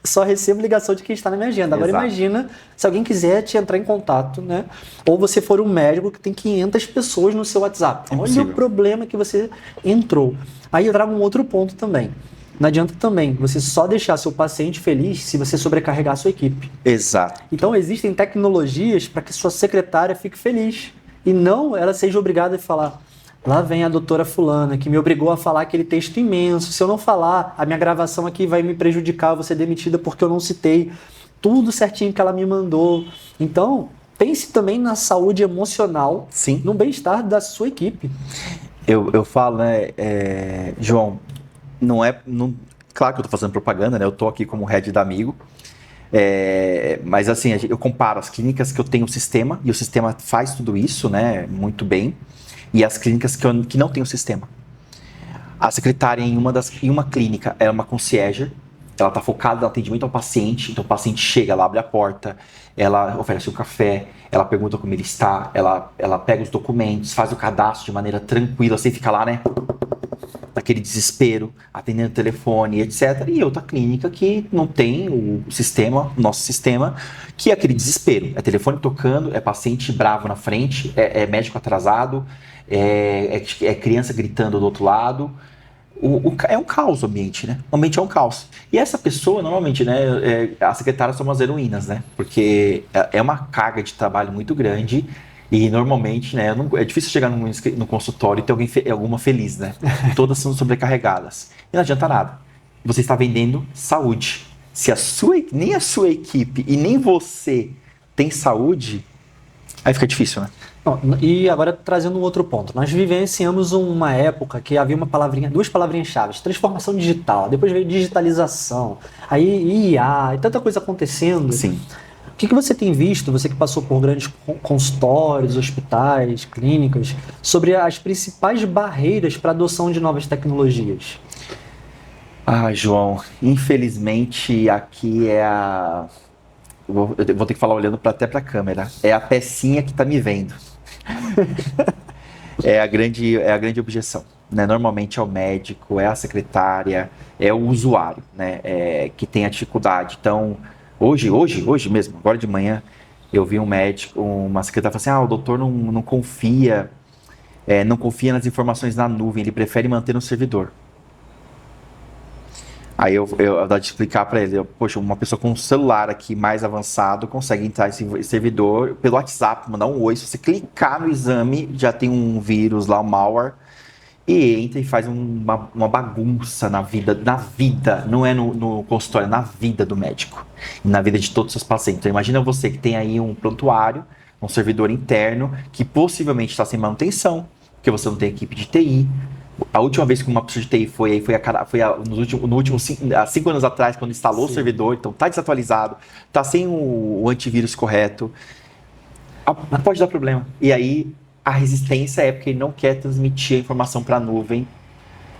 só recebo ligação de quem está na minha agenda. Agora imagina se alguém quiser te entrar em contato, né? Ou você for um médico que tem 500 pessoas no seu WhatsApp. Olha o problema que você entrou. Aí eu trago um outro ponto também. Não adianta também você só deixar seu paciente feliz se você sobrecarregar a sua equipe. Exato. Então existem tecnologias para que sua secretária fique feliz. E não ela seja obrigada a falar... Lá vem a doutora fulana, que me obrigou a falar aquele texto imenso. Se eu não falar, a minha gravação aqui vai me prejudicar, eu vou ser demitida porque eu não citei tudo certinho que ela me mandou. Então, pense também na saúde emocional, no bem-estar da sua equipe. Eu falo, né, João, claro que eu estou fazendo propaganda, né? Eu estou aqui como head da Amigo. Mas assim, eu comparo as clínicas que eu tenho o sistema, e o sistema faz tudo isso, né, muito bem. E as clínicas que não tem o sistema. A secretária em uma clínica é uma concierge, ela está focada no atendimento ao paciente, então o paciente chega, ela abre a porta, ela oferece um café, ela pergunta como ele está, ela pega os documentos, faz o cadastro de maneira tranquila, sem ficar lá, né, naquele desespero, atendendo o telefone, etc. E outra clínica que não tem o nosso sistema, que é aquele desespero, é telefone tocando, é paciente bravo na frente, é médico atrasado, é criança gritando do outro lado. É um caos o ambiente, né? O ambiente é um caos. E essa pessoa, normalmente, né, a secretária são umas heroínas, né? Porque é uma carga de trabalho muito grande e, normalmente, né, é difícil chegar no consultório e ter alguma feliz, né? Todas são sobrecarregadas. E não adianta nada. Você está vendendo saúde. Se nem a sua equipe e nem você tem saúde, Aí fica difícil, né? Não, e agora trazendo um outro ponto. Nós vivenciamos uma época que havia duas palavrinhas-chave, transformação digital, depois veio digitalização, aí IA, e tanta coisa acontecendo. Sim. O que você tem visto, você que passou por grandes consultórios, hospitais, clínicas, sobre as principais barreiras para a adoção de novas tecnologias? Ah, João, infelizmente aqui é eu vou ter que falar olhando até para a câmera. É a pecinha que está me vendo. É a grande objeção. Né? Normalmente é o médico, é a secretária, é o usuário, né? Que tem a dificuldade. Então, hoje mesmo, agora de manhã, eu vi um médico, uma secretária falou assim, o doutor não confia nas informações na nuvem, ele prefere manter no servidor. Aí eu dá de explicar para ele, poxa, uma pessoa com um celular aqui mais avançado consegue entrar nesse servidor pelo WhatsApp, mandar um oi, se você clicar no exame, já tem um vírus lá, um malware, e entra e faz uma bagunça na vida, não é no consultório, na vida do médico, na vida de todos os seus pacientes. Então imagina você que tem aí um prontuário, um servidor interno, que possivelmente está sem manutenção, porque você não tem equipe de TI. A última vez que uma pessoa de TI há 5 anos atrás, quando instalou o servidor, então está desatualizado, está sem o antivírus correto, pode dar problema. E aí a resistência é porque ele não quer transmitir a informação para a nuvem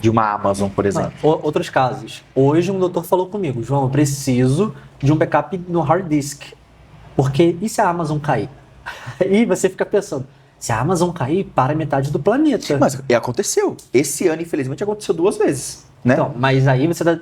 de uma Amazon, por exemplo. Outros casos. Hoje um doutor falou comigo, João, eu preciso de um backup no hard disk, porque e se a Amazon cair? Aí você fica pensando, se a Amazon cair, para metade do planeta. Mas aconteceu. Esse ano, infelizmente, aconteceu 2 vezes, né? Então, mas aí você dá...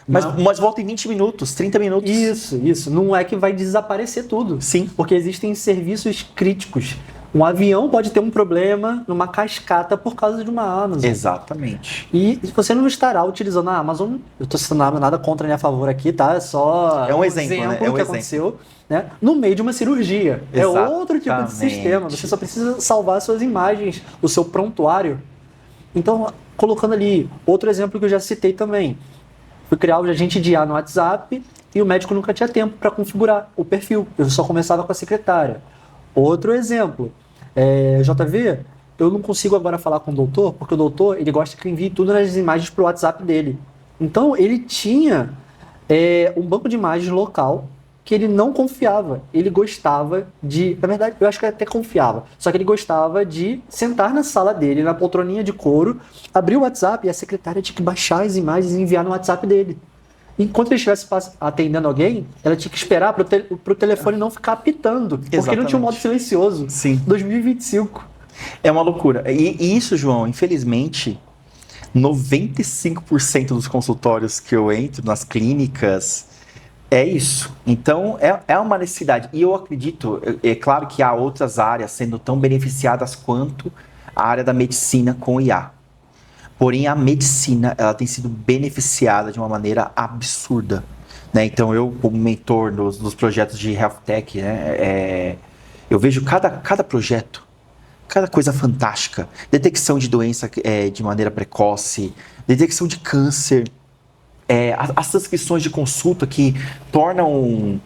Mas volta em 20 minutos, 30 minutos. Isso. Não é que vai desaparecer tudo. Sim. Porque existem serviços críticos. Um avião pode ter um problema numa cascata por causa de uma Amazon. Exatamente. E você não estará utilizando a Amazon, eu estou citando nada contra nem a favor aqui, tá? É só um exemplo, né? que aconteceu, né? No meio de uma cirurgia. Exatamente. É outro tipo de sistema. Você só precisa salvar suas imagens, o seu prontuário. Então, colocando ali, outro exemplo que eu já citei também. Fui criar o agente de IA no WhatsApp e o médico nunca tinha tempo para configurar o perfil. Eu só começava com a secretária. Outro exemplo. JV, eu não consigo agora falar com o doutor, porque o doutor ele gosta que eu envie tudo nas imagens para o WhatsApp dele. Então, ele tinha um banco de imagens local que ele não confiava. Ele gostava de... Na verdade, eu acho que ele até confiava. Só que ele gostava de sentar na sala dele, na poltroninha de couro, abrir o WhatsApp e a secretária tinha que baixar as imagens e enviar no WhatsApp dele. Enquanto ele estivesse atendendo alguém, ela tinha que esperar para o telefone não ficar apitando. Porque ele não tinha um modo silencioso. Sim. 2025. É uma loucura. E isso, João, infelizmente, 95% dos consultórios que eu entro, nas clínicas, é isso. Então, é uma necessidade. E eu acredito, é claro que há outras áreas sendo tão beneficiadas quanto a área da medicina com IA. Porém, a medicina ela tem sido beneficiada de uma maneira absurda. Né? Então, eu, como mentor dos projetos de Health Tech, né, eu vejo cada projeto, cada coisa fantástica. Detecção de doença de maneira precoce, detecção de câncer, as transcrições de consulta que tornam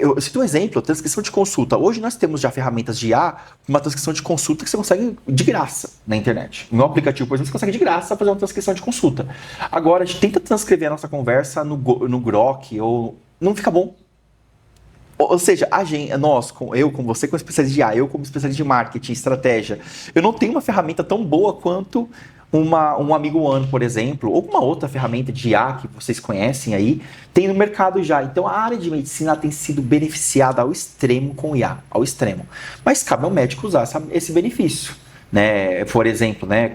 eu cito um exemplo, transcrição de consulta. Hoje nós temos já ferramentas de IA, uma transcrição de consulta que você consegue de graça na internet. No aplicativo, por exemplo, você consegue de graça fazer uma transcrição de consulta. Agora, a gente tenta transcrever a nossa conversa no Grok, ou não fica bom. Ou seja, eu como você, como especialista de IA, eu como especialista de marketing, estratégia, eu não tenho uma ferramenta tão boa quanto um Amigo One, por exemplo, ou uma outra ferramenta de IA que vocês conhecem aí, tem no mercado já. Então, a área de medicina tem sido beneficiada ao extremo com IA, ao extremo. Mas cabe ao médico usar esse benefício. Né? Por exemplo, né?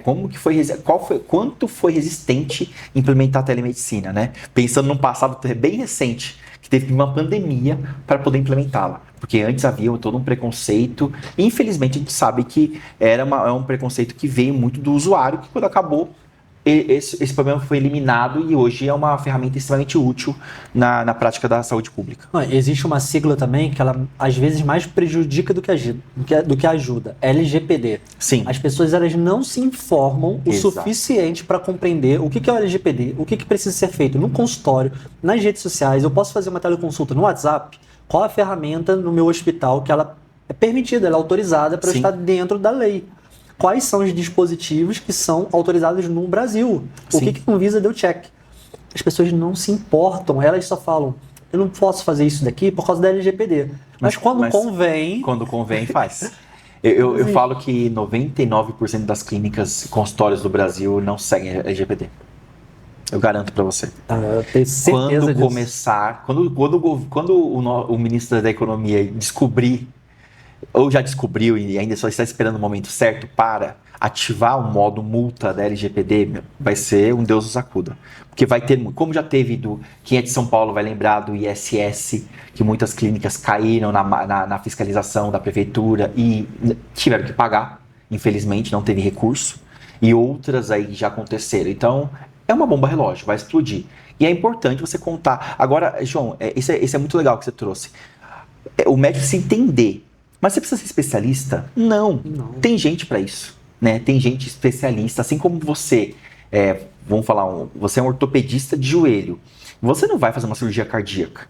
Quanto foi resistente implementar a telemedicina? Né? Pensando num passado bem recente, que teve uma pandemia para poder implementá-la. Porque antes havia todo um preconceito, e infelizmente a gente sabe que é um preconceito que veio muito do usuário, que quando acabou, esse problema foi eliminado e hoje é uma ferramenta extremamente útil na prática da saúde pública. Existe uma sigla também que ela às vezes mais prejudica do que ajuda, LGPD. Sim. As pessoas elas não se informam o suficiente para compreender o que é o LGPD, o que precisa ser feito no consultório, nas redes sociais. Eu posso fazer uma teleconsulta no WhatsApp, qual a ferramenta no meu hospital que ela é permitida, ela é autorizada para eu estar dentro da lei. Quais são os dispositivos que são autorizados no Brasil? O que a Anvisa deu check? As pessoas não se importam, elas só falam, eu não posso fazer isso daqui por causa da LGPD. Mas quando convém... Quando convém, faz. Eu falo que 99% das clínicas, consultórios do Brasil não seguem LGPD. Eu garanto para você. Eu tenho certeza quando começar, quando o ministro da Economia descobrir, ou já descobriu e ainda só está esperando o momento certo para ativar o modo multa da LGPD, vai ser um Deus nos acuda. Porque vai ter, como já teve quem é de São Paulo vai lembrar do ISS, que muitas clínicas caíram na fiscalização da prefeitura e tiveram que pagar, infelizmente, não teve recurso. E outras aí já aconteceram. Então, é uma bomba relógio, vai explodir. E é importante você contar. Agora, João, isso é muito legal que você trouxe. O médico se entender. Mas você precisa ser especialista? Não. Tem gente para isso. Né? Tem gente especialista, assim como você, vamos falar, você é um ortopedista de joelho. Você não vai fazer uma cirurgia cardíaca.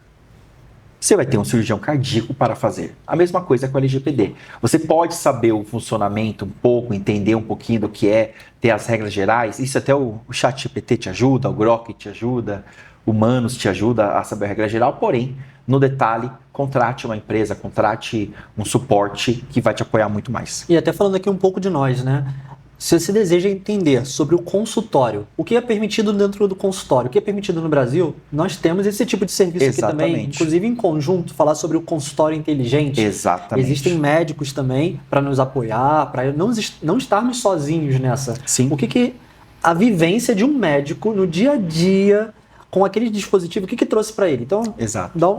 Você vai ter um cirurgião cardíaco para fazer. A mesma coisa com a LGPD. Você pode saber o funcionamento um pouco, entender um pouquinho do que é, ter as regras gerais. Isso até o ChatGPT te ajuda, o Grok te ajuda, o Manus te ajuda a saber a regra geral. Porém, no detalhe, contrate uma empresa, contrate um suporte que vai te apoiar muito mais. E até falando aqui um pouco de nós, né? Se você deseja entender sobre o consultório, o que é permitido dentro do consultório, o que é permitido no Brasil, nós temos esse tipo de serviço aqui também, inclusive em conjunto, falar sobre o consultório inteligente. Exatamente. Existem médicos também para nos apoiar, para não estarmos sozinhos nessa. Sim. O que a vivência de um médico no dia a dia com aquele dispositivo, o que trouxe para ele? Então,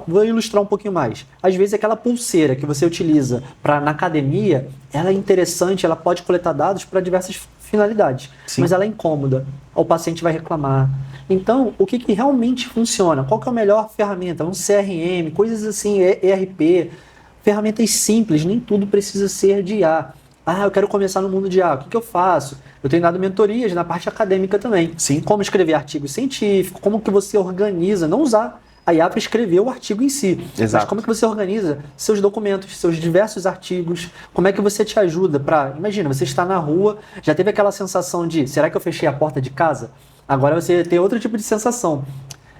vou ilustrar um pouquinho mais. Às vezes, aquela pulseira que você utiliza na academia, ela é interessante, ela pode coletar dados para diversas finalidades, mas ela é incômoda, o paciente vai reclamar. Então, o que realmente funciona? Qual que é a melhor ferramenta? Um CRM, coisas assim, ERP, ferramentas simples, nem tudo precisa ser de IA. Eu quero começar no mundo de IA, o que eu faço? Eu tenho dado mentorias na parte acadêmica também. Sim. Como escrever artigo científico, como que você organiza, não usar a IA para escrever o artigo em si. Exato. Mas como que você organiza seus documentos, seus diversos artigos, como é que você te ajuda para... Imagina, você está na rua, já teve aquela sensação de, será que eu fechei a porta de casa? Agora você tem outro tipo de sensação.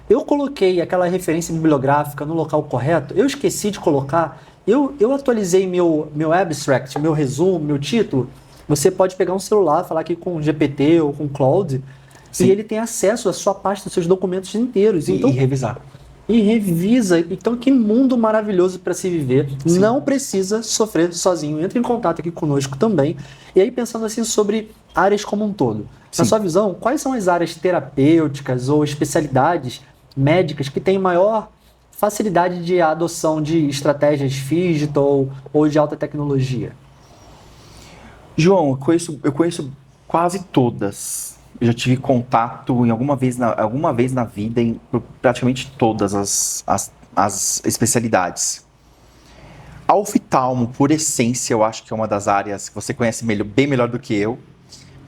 Eu coloquei aquela referência bibliográfica no local correto, eu esqueci de colocar, eu atualizei meu abstract, meu resumo, meu título. Você pode pegar um celular, falar aqui com o GPT ou com o Claude, e ele tem acesso à sua pasta, aos seus documentos inteiros. Então, e revisar. E revisa. Então, que mundo maravilhoso para se viver. Sim. Não precisa sofrer sozinho. Entre em contato aqui conosco também. E aí, pensando assim sobre áreas como um todo. Sim. Na sua visão, quais são as áreas terapêuticas ou especialidades médicas que têm maior facilidade de adoção de estratégias digital ou de alta tecnologia? João, eu conheço quase todas. Eu já tive contato alguma vez na vida em praticamente todas as especialidades. A oftalmo, por essência, eu acho que é uma das áreas que você conhece bem melhor do que eu.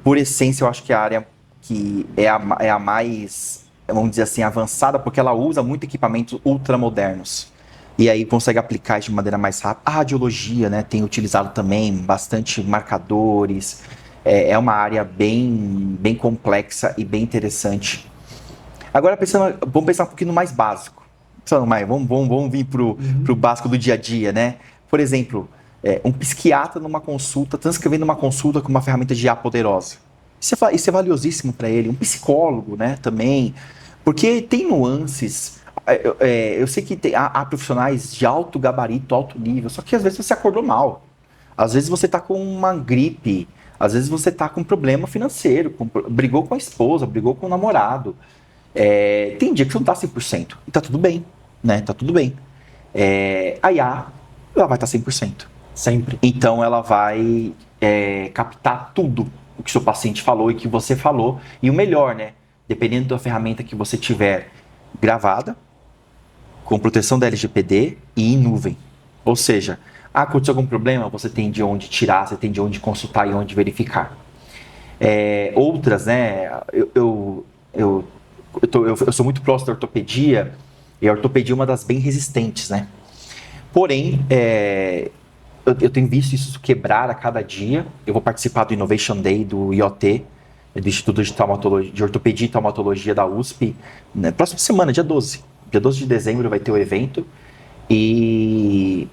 Por essência, eu acho que é a área que é a mais, vamos dizer assim, avançada, porque ela usa muito equipamentos ultramodernos. E aí consegue aplicar isso de maneira mais rápida. A radiologia, né, tem utilizado também bastante marcadores. É uma área bem complexa e bem interessante. Agora, vamos pensar um pouquinho no mais básico. Vamos vir para o básico do dia a dia, né? Por exemplo, um psiquiatra numa consulta, transcrevendo uma consulta com uma ferramenta de IA poderosa. Isso é valiosíssimo para ele. Um psicólogo, né, também. Porque tem nuances. Eu sei que há profissionais de alto gabarito, alto nível, só que às vezes você acordou mal. Às vezes você está com uma gripe, às vezes você está com um problema financeiro, brigou com a esposa, brigou com o namorado. Tem dia que você não está 100%, e está tudo bem, né? Tá tudo bem. A IA, ela vai estar 100%. Sempre. Então ela vai captar tudo o que o seu paciente falou e que você falou. E o melhor, né? Dependendo da ferramenta que você tiver gravada, com proteção da LGPD e em nuvem. Ou seja, aconteceu algum problema, você tem de onde tirar, você tem de onde consultar e onde verificar. Outras, né? Eu sou muito próximo da ortopedia, e a ortopedia é uma das bem resistentes, né? Porém, eu tenho visto isso quebrar a cada dia. Eu vou participar do Innovation Day do IoT, do Instituto de Ortopedia e Traumatologia da USP, na próxima semana, dia 12. Dia 12 de dezembro vai ter o evento e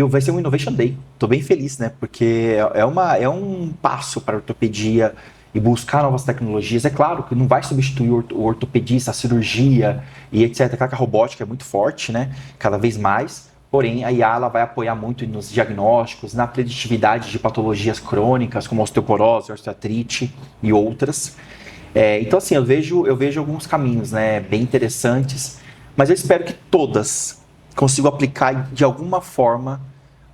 vai ser um Innovation Day. Estou bem feliz, né? Porque é um passo para a ortopedia e buscar novas tecnologias. É claro que não vai substituir o ortopedista, a cirurgia e etc. Claro que a robótica é muito forte, né? Cada vez mais. Porém, a IA ela vai apoiar muito nos diagnósticos, na preditividade de patologias crônicas, como osteoporose, osteoartrite e outras. Então, assim, eu vejo alguns caminhos, né, bem interessantes, mas eu espero que todas consigam aplicar de alguma forma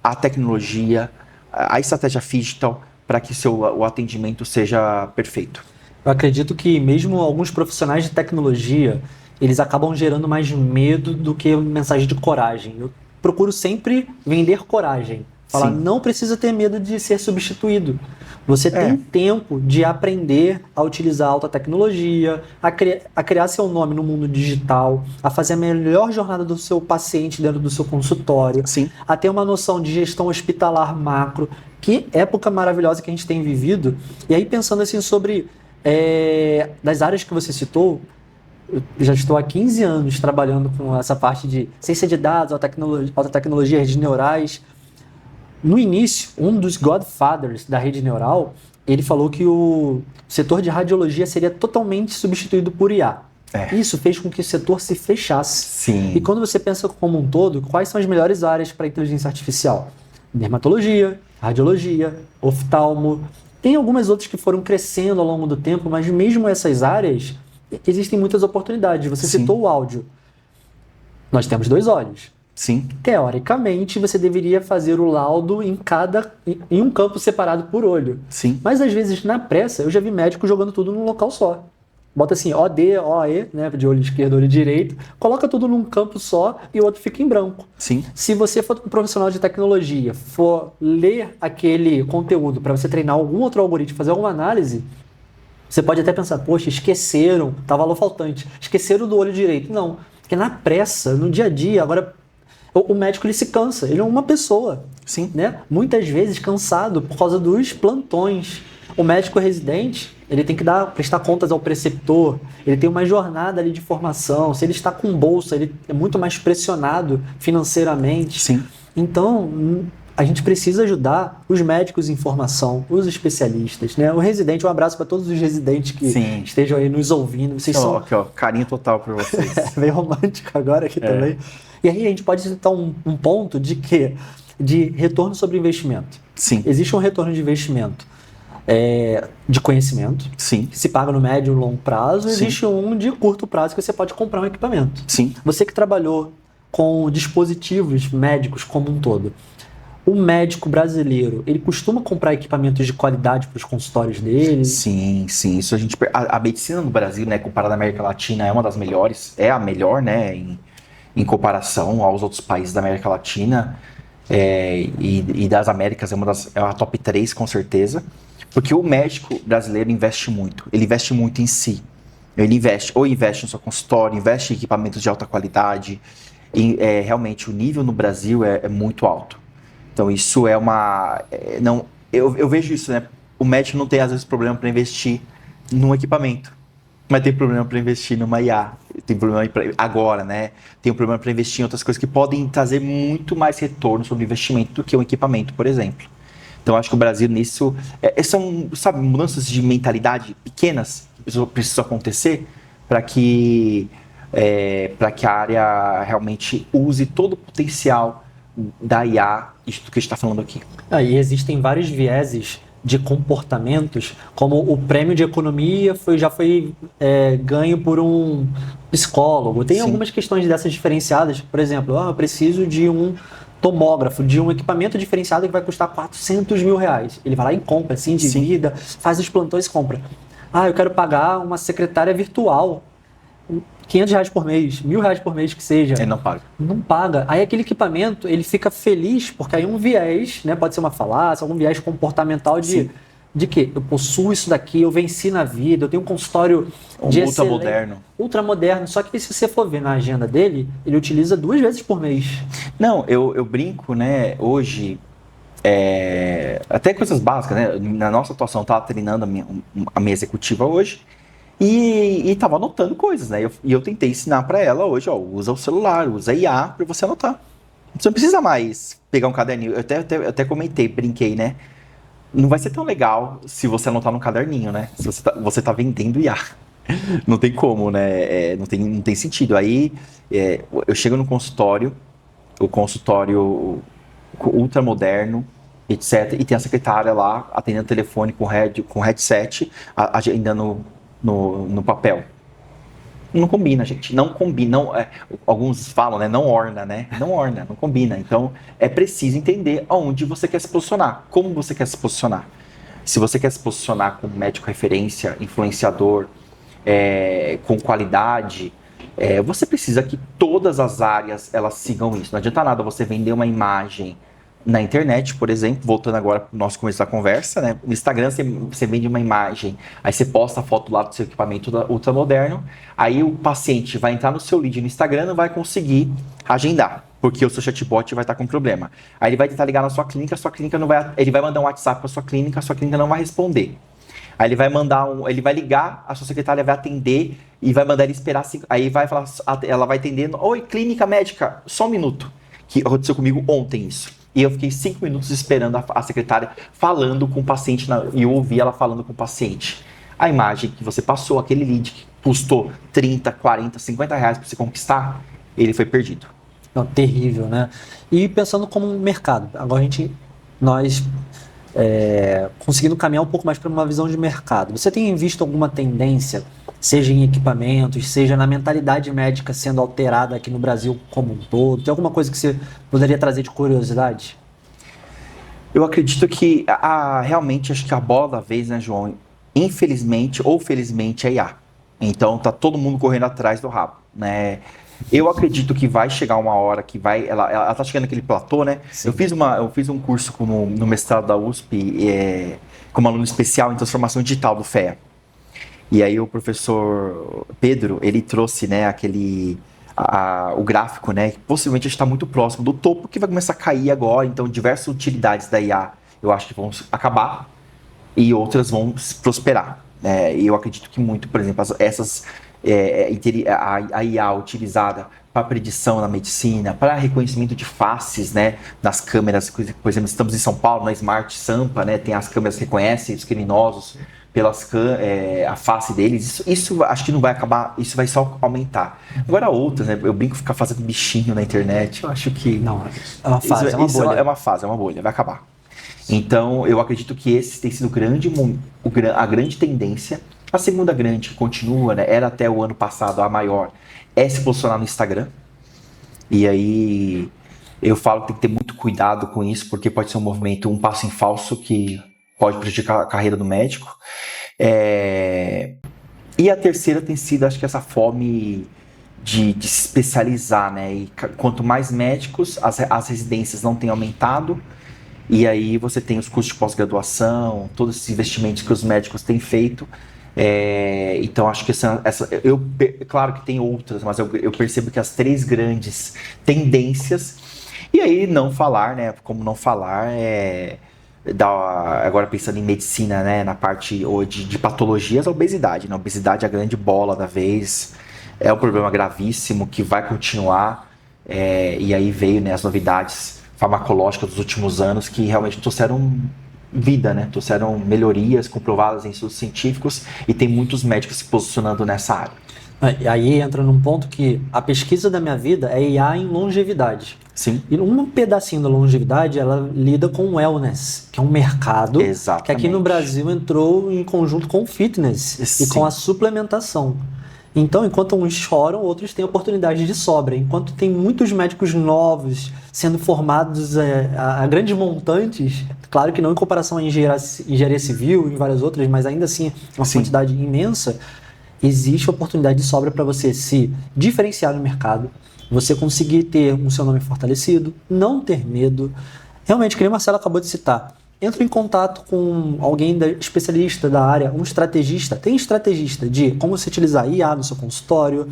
a tecnologia, a estratégia digital, para que o atendimento seja perfeito. Eu acredito que mesmo alguns profissionais de tecnologia, eles acabam gerando mais medo do que mensagem de coragem. Eu procuro sempre vender coragem. Falar, Sim. não precisa ter medo de ser substituído. Você tem tempo de aprender a utilizar a alta tecnologia, a criar seu nome no mundo digital, a fazer a melhor jornada do seu paciente dentro do seu consultório, Sim. a ter uma noção de gestão hospitalar macro. Que época maravilhosa que a gente tem vivido. E aí, pensando assim sobre das áreas que você citou, eu já estou há 15 anos trabalhando com essa parte de ciência de dados, alta tecnologia, redes neurais. No início, um dos godfathers da rede neural, ele falou que o setor de radiologia seria totalmente substituído por IA. Isso fez com que o setor se fechasse. Sim. E quando você pensa como um todo, quais são as melhores áreas para inteligência artificial? Dermatologia, radiologia, oftalmo. Tem algumas outras que foram crescendo ao longo do tempo, mas mesmo essas áreas, existem muitas oportunidades. Você citou o áudio. Nós temos 2 olhos. Sim. Teoricamente, você deveria fazer o laudo em um campo separado por olho. Sim. Mas às vezes, na pressa, eu já vi médico jogando tudo num local só. Bota assim, OD, OE, né, de olho esquerdo, olho direito, coloca tudo num campo só e o outro fica em branco. Sim. Se você for um profissional de tecnologia, for ler aquele conteúdo para você treinar algum outro algoritmo, fazer alguma análise, você pode até pensar, poxa, esqueceram, tá valor faltante, esqueceram do olho direito. Não, porque na pressa, no dia a dia, agora o médico ele se cansa, ele é uma pessoa. Sim. Né? Muitas vezes cansado por causa dos plantões. O médico residente, ele tem que prestar contas ao preceptor, ele tem uma jornada ali de formação, se ele está com bolsa, ele é muito mais pressionado financeiramente. Sim. Então, a gente precisa ajudar os médicos em formação, os especialistas, né? O residente, um abraço para todos os residentes que estejam aí nos ouvindo. Vocês são... Aqui, ó, carinho total por vocês. Meio romântico agora aqui também. E aí a gente pode citar um ponto de quê? De retorno sobre investimento. Sim. Existe um retorno de investimento de conhecimento, sim, que se paga no médio e longo prazo. Sim. Existe um de curto prazo que você pode comprar um equipamento. Sim. Você que trabalhou com dispositivos médicos como um todo, o médico brasileiro, ele costuma comprar equipamentos de qualidade para os consultórios dele? Sim, sim. Isso a medicina no Brasil, né, comparada à América Latina, é uma das melhores, é a melhor, né, em comparação aos outros países da América Latina e das Américas, é a top 3 com certeza, porque o médico brasileiro investe muito, ele investe muito em si. Ele investe no seu consultório, investe em equipamentos de alta qualidade, e realmente o nível no Brasil é muito alto. Então isso é uma... eu vejo isso, né? O médico não tem às vezes problema para investir num equipamento, mas tem problema para investir numa IA. Tem problema agora, né? Tem um problema para investir em outras coisas que podem trazer muito mais retorno sobre o investimento do que um equipamento, por exemplo. Então acho que o Brasil nisso... são, sabe, mudanças de mentalidade pequenas que precisam acontecer para que a área realmente use todo o potencial da IA, isso que a gente está falando aqui. E existem vários vieses de comportamentos, como o prêmio de economia já foi ganho por um psicólogo. Tem algumas questões dessas diferenciadas, por exemplo, eu preciso de um tomógrafo, de um equipamento diferenciado que vai custar R$400 mil. Ele vai lá e compra, assim, endivida, faz os plantões e compra. Eu quero pagar uma secretária virtual, R$500 por mês, R$1.000 por mês que seja. Ele não paga. Não paga. Aí aquele equipamento, ele fica feliz, porque aí um viés, né, pode ser uma falácia, algum viés comportamental de de que eu possuo isso daqui, eu venci na vida, eu tenho um consultório de ultra moderno. Ultra moderno. Só que se você for ver na agenda dele, ele utiliza 2 vezes por mês. Não, eu brinco, né, hoje, até coisas básicas, né, na nossa atuação, eu tava treinando a minha executiva hoje, e tava anotando coisas, né, e eu tentei ensinar para ela hoje, ó, usa o celular, usa IA para você anotar. Você não precisa mais pegar um caderninho, eu até comentei, brinquei, né, não vai ser tão legal se você anotar num caderninho, né, se você tá vendendo IA. Não tem como, né, não tem sentido. Aí, eu chego no consultório, o consultório ultra moderno, etc. E tem a secretária lá atendendo o telefone com headset, agendando no papel. Não combina, gente. Não combina. Não, alguns falam, né? Não orna, né? Não orna, não combina. Então, é preciso entender aonde você quer se posicionar. Como você quer se posicionar. Se você quer se posicionar como médico referência, influenciador, com qualidade, você precisa que todas as áreas elas sigam isso. Não adianta nada você vender uma imagem na internet, por exemplo, voltando agora para o nosso começo da conversa, né? No Instagram você vende uma imagem, aí você posta a foto lá do seu equipamento ultra moderno, aí o paciente vai entrar no seu lead no Instagram e não vai conseguir agendar, porque o seu chatbot vai estar com problema. Aí ele vai tentar ligar na sua clínica não vai, ele vai mandar um WhatsApp para a sua clínica não vai responder. Aí ele vai ligar, a sua secretária vai atender e vai mandar ele esperar 5. Aí vai falar, ela vai atendendo, oi, clínica médica, só um minuto. Que aconteceu comigo ontem isso. E eu fiquei 5 minutos esperando a secretária falando com o paciente, e eu ouvi ela falando com o paciente. A imagem que você passou, aquele lead que custou 30, 40, 50 reais para você conquistar, ele foi perdido. Não, terrível, né? E pensando como um mercado, agora nós conseguindo caminhar um pouco mais para uma visão de mercado. Você tem visto alguma tendência, seja em equipamentos, seja na mentalidade médica sendo alterada aqui no Brasil como um todo? Tem alguma coisa que você poderia trazer de curiosidade? Eu acredito que realmente acho que a bola da vez, né, João? Infelizmente ou felizmente é IA. Então tá todo mundo correndo atrás do rabo, né? Eu acredito que vai chegar uma hora que ela tá chegando naquele platô, né? Sim. Eu fiz um curso no mestrado da USP, como aluno especial em transformação digital do FEA. E aí o professor Pedro, ele trouxe, né, o gráfico, né, que possivelmente está muito próximo do topo, que vai começar a cair agora. Então, diversas utilidades da IA, eu acho que vão acabar e outras vão prosperar. E eu acredito que muito, por exemplo, a IA utilizada para predição na medicina, para reconhecimento de faces, né, nas câmeras, por exemplo, estamos em São Paulo, na Smart Sampa, né, tem as câmeras que reconhecem os criminosos a face deles. Isso acho que não vai acabar, isso vai só aumentar. Agora outras, né, eu brinco ficar fazendo bichinho na internet, eu acho que não, é uma fase, é uma bolha. É uma fase, é uma bolha, vai acabar. Então, eu acredito que esse tem sido a grande tendência. A segunda grande que continua, né, era até o ano passado a maior, é se posicionar no Instagram. E aí eu falo que tem que ter muito cuidado com isso, porque pode ser um movimento, um passo em falso que pode prejudicar a carreira do médico. E a terceira tem sido, acho que essa fome de se especializar, né? E quanto mais médicos, as residências não têm aumentado. E aí você tem os custos de pós-graduação, todos esses investimentos que os médicos têm feito. Então acho que claro que tem outras, mas eu percebo que as 3 grandes tendências, e aí não falar, né, como não falar, agora pensando em medicina, né, na parte de patologias, a obesidade, né? A obesidade é a grande bola da vez, é um problema gravíssimo que vai continuar, e aí veio, né, as novidades farmacológicas dos últimos anos que realmente trouxeram vida, né? Trouxeram melhorias comprovadas em estudos científicos e tem muitos médicos se posicionando nessa área. E aí entra num ponto que a pesquisa da minha vida é IA em longevidade. Sim. E um pedacinho da longevidade, ela lida com o wellness, que é um mercado Exatamente. que aqui no Brasil entrou em conjunto com o fitness. Sim. E com a suplementação. Então, enquanto uns choram, outros têm oportunidade de sobra. Enquanto tem muitos médicos novos sendo formados a grandes montantes, claro que não em comparação à engenharia civil e várias outras, mas ainda assim uma quantidade imensa, existe oportunidade de sobra para você se diferenciar no mercado, você conseguir ter seu nome fortalecido, não ter medo. Realmente, que nem o Marcelo acabou de citar, entro em contato com alguém especialista da área, um estrategista. Tem estrategista de como você utilizar IA no seu consultório,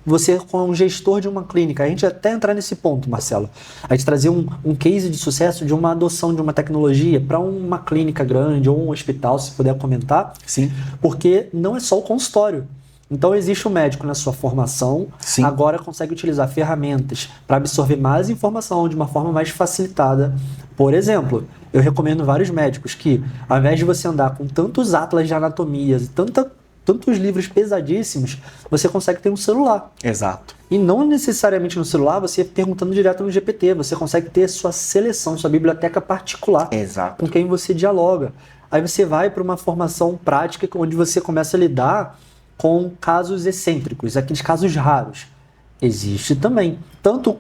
você com um gestor de uma clínica. A gente até entrar nesse ponto, Marcelo. A gente trazer um case de sucesso de uma adoção de uma tecnologia para uma clínica grande ou um hospital, se puder comentar. Sim. Porque não é só o consultório. Então, existe o médico na sua formação, Sim. agora consegue utilizar ferramentas para absorver mais informação de uma forma mais facilitada. Por exemplo, eu recomendo vários médicos que, ao invés de você andar com tantos atlas de anatomias e tantos livros pesadíssimos, você consegue ter um celular. Exato. E não necessariamente no celular, você perguntando direto no GPT, você consegue ter sua seleção, sua biblioteca particular. Exato. Com quem você dialoga. Aí você vai para uma formação prática onde você começa a lidar com casos excêntricos, aqueles casos raros. Existe também. Tanto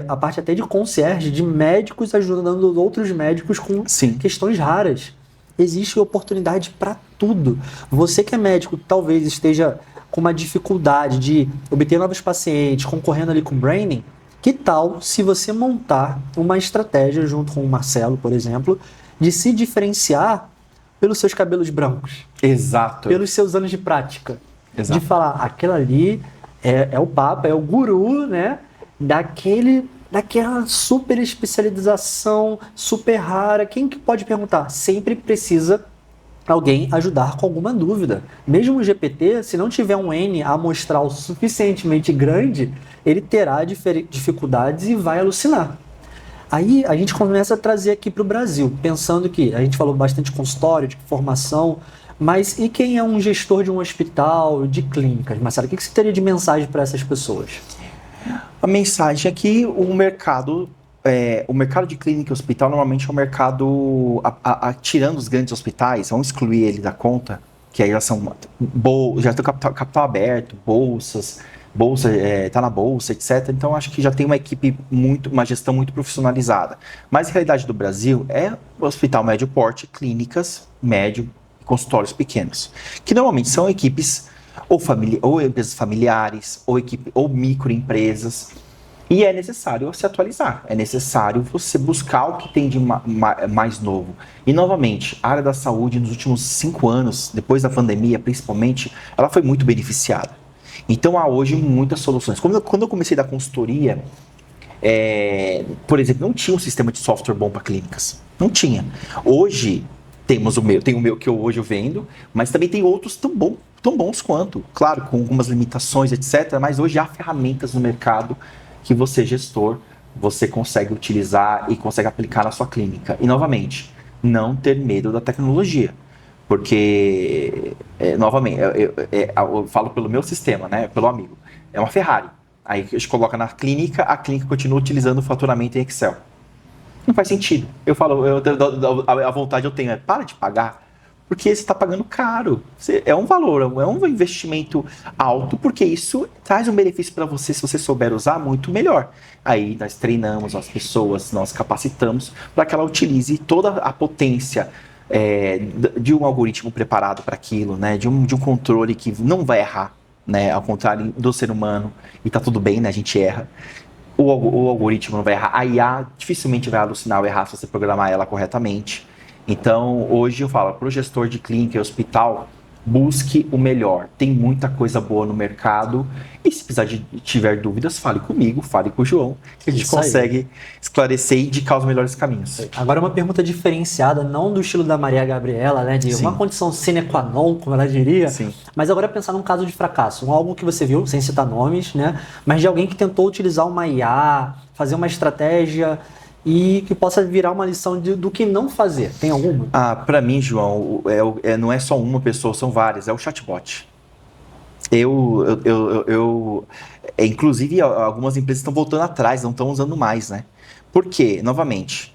a parte até de concierge, de médicos ajudando outros médicos com questões raras. Existe oportunidade para tudo. Você que é médico, talvez esteja com uma dificuldade de obter novos pacientes, concorrendo ali com o branding, que tal se você montar uma estratégia junto com o Marcelo, por exemplo, de se diferenciar pelos seus cabelos brancos. Exato. Pelos seus anos de prática. Exato. De falar, aquele ali é o papa, é o guru, né? Daquela super especialização, super rara. Quem que pode perguntar? Sempre precisa alguém ajudar com alguma dúvida. Mesmo o GPT, se não tiver um N amostral suficientemente grande, ele terá dificuldades e vai alucinar. Aí a gente começa a trazer aqui para o Brasil, pensando que a gente falou bastante de consultório, de formação, mas e quem é um gestor de um hospital, de clínicas? Marcelo, o que você teria de mensagem para essas pessoas? A mensagem é que o mercado de clínica e hospital normalmente é um mercado, tirando os grandes hospitais, vamos excluir ele da conta, que aí já tem capital aberto, bolsa está na bolsa, etc. Então acho que já tem uma gestão muito profissionalizada. Mas a realidade do Brasil é o hospital médio porte, clínicas médio, consultórios pequenos, que normalmente são equipes ou empresas familiares, ou microempresas, e é necessário se atualizar, é necessário você buscar o que tem de mais novo. E, novamente, a área da saúde nos últimos 5 anos, depois da pandemia principalmente, ela foi muito beneficiada. Então, há hoje muitas soluções. Quando eu comecei da consultoria, por exemplo, não tinha um sistema de software bom para clínicas. Não tinha. Hoje, tem o meu que hoje eu vendo, mas também tem outros tão bons quanto. Claro, com algumas limitações, etc. Mas hoje há ferramentas no mercado que você, gestor, você consegue utilizar e consegue aplicar na sua clínica. E, novamente, não ter medo da tecnologia. Porque, novamente, eu falo pelo meu sistema, né, pelo amigo. É uma Ferrari. Aí a gente coloca na clínica, a clínica continua utilizando o faturamento em Excel. Não faz sentido. Eu falo, a vontade eu tenho é, para de pagar, porque você está pagando caro. É um valor, é um investimento alto, porque isso traz um benefício para você, se você souber usar, muito melhor. Aí nós treinamos as pessoas, nós capacitamos para que ela utilize toda a potência de um algoritmo preparado para aquilo, né? de um controle que não vai errar, né? Ao contrário do ser humano, e tá tudo bem, né? A gente erra. O algoritmo não vai errar. A IA dificilmente vai alucinar ou errar se você programar ela corretamente. Então, hoje eu falo, para o gestor de clínica e hospital, busque o melhor. Tem muita coisa boa no mercado. E se tiver dúvidas, fale comigo, fale com o João, que a gente consegue esclarecer e indicar os melhores caminhos. Agora uma pergunta diferenciada, não do estilo da Maria Gabriela, né? De uma condição sine qua non, como ela diria. Sim. Mas agora pensar num caso de fracasso. Algo que você viu, sem citar nomes, né? Mas de alguém que tentou utilizar uma IA, fazer uma estratégia e que possa virar uma lição do que não fazer. Tem alguma? Para mim, João, não é só uma pessoa, são várias. É o chatbot. Inclusive, algumas empresas estão voltando atrás, não estão usando mais, né? Por quê? Novamente,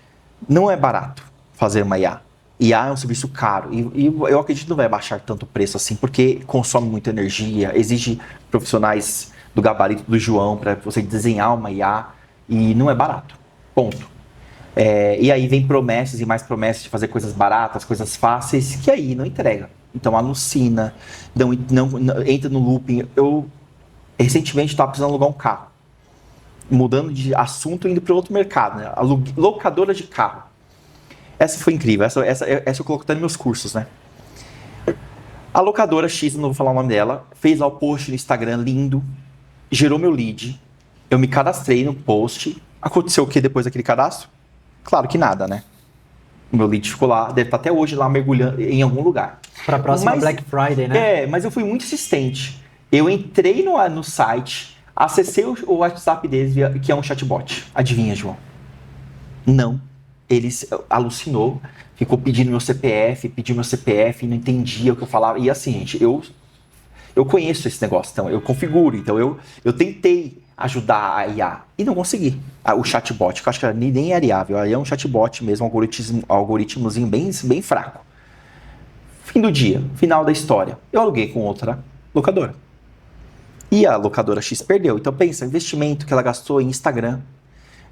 não é barato fazer uma IA. IA é um serviço caro e eu acredito que não vai baixar tanto o preço assim, porque consome muita energia, exige profissionais do gabarito do João para você desenhar uma IA e não é barato. Ponto. E aí vem promessas e mais promessas de fazer coisas baratas, coisas fáceis, que aí não entrega. Então alucina, não entra no looping. Eu recentemente estava precisando alugar um carro, mudando de assunto e indo para outro mercado, né? Locadora de carro. Essa foi incrível, essa eu coloco até nos meus cursos, né? A locadora X, não vou falar o nome dela, fez lá o post no Instagram lindo, gerou meu lead, eu me cadastrei no post. Aconteceu o que depois daquele cadastro? Claro que nada, né? O meu lead ficou lá, deve estar até hoje lá mergulhando em algum lugar. Para a próxima Black Friday, né? Mas eu fui muito insistente. Eu entrei no site, acessei o WhatsApp deles, que é um chatbot. Adivinha, João? Não. Eles alucinou, ficou pediu meu CPF e não entendia o que eu falava. E assim, gente, eu conheço esse negócio, então eu configuro, então eu tentei ajudar a IA e não consegui. O chatbot, que eu acho que nem era IA, viu? Aí é um chatbot mesmo, um algoritmozinho bem fraco. Fim do dia, final da história, eu aluguei com outra locadora. E a locadora X perdeu. Então pensa, investimento que ela gastou em Instagram,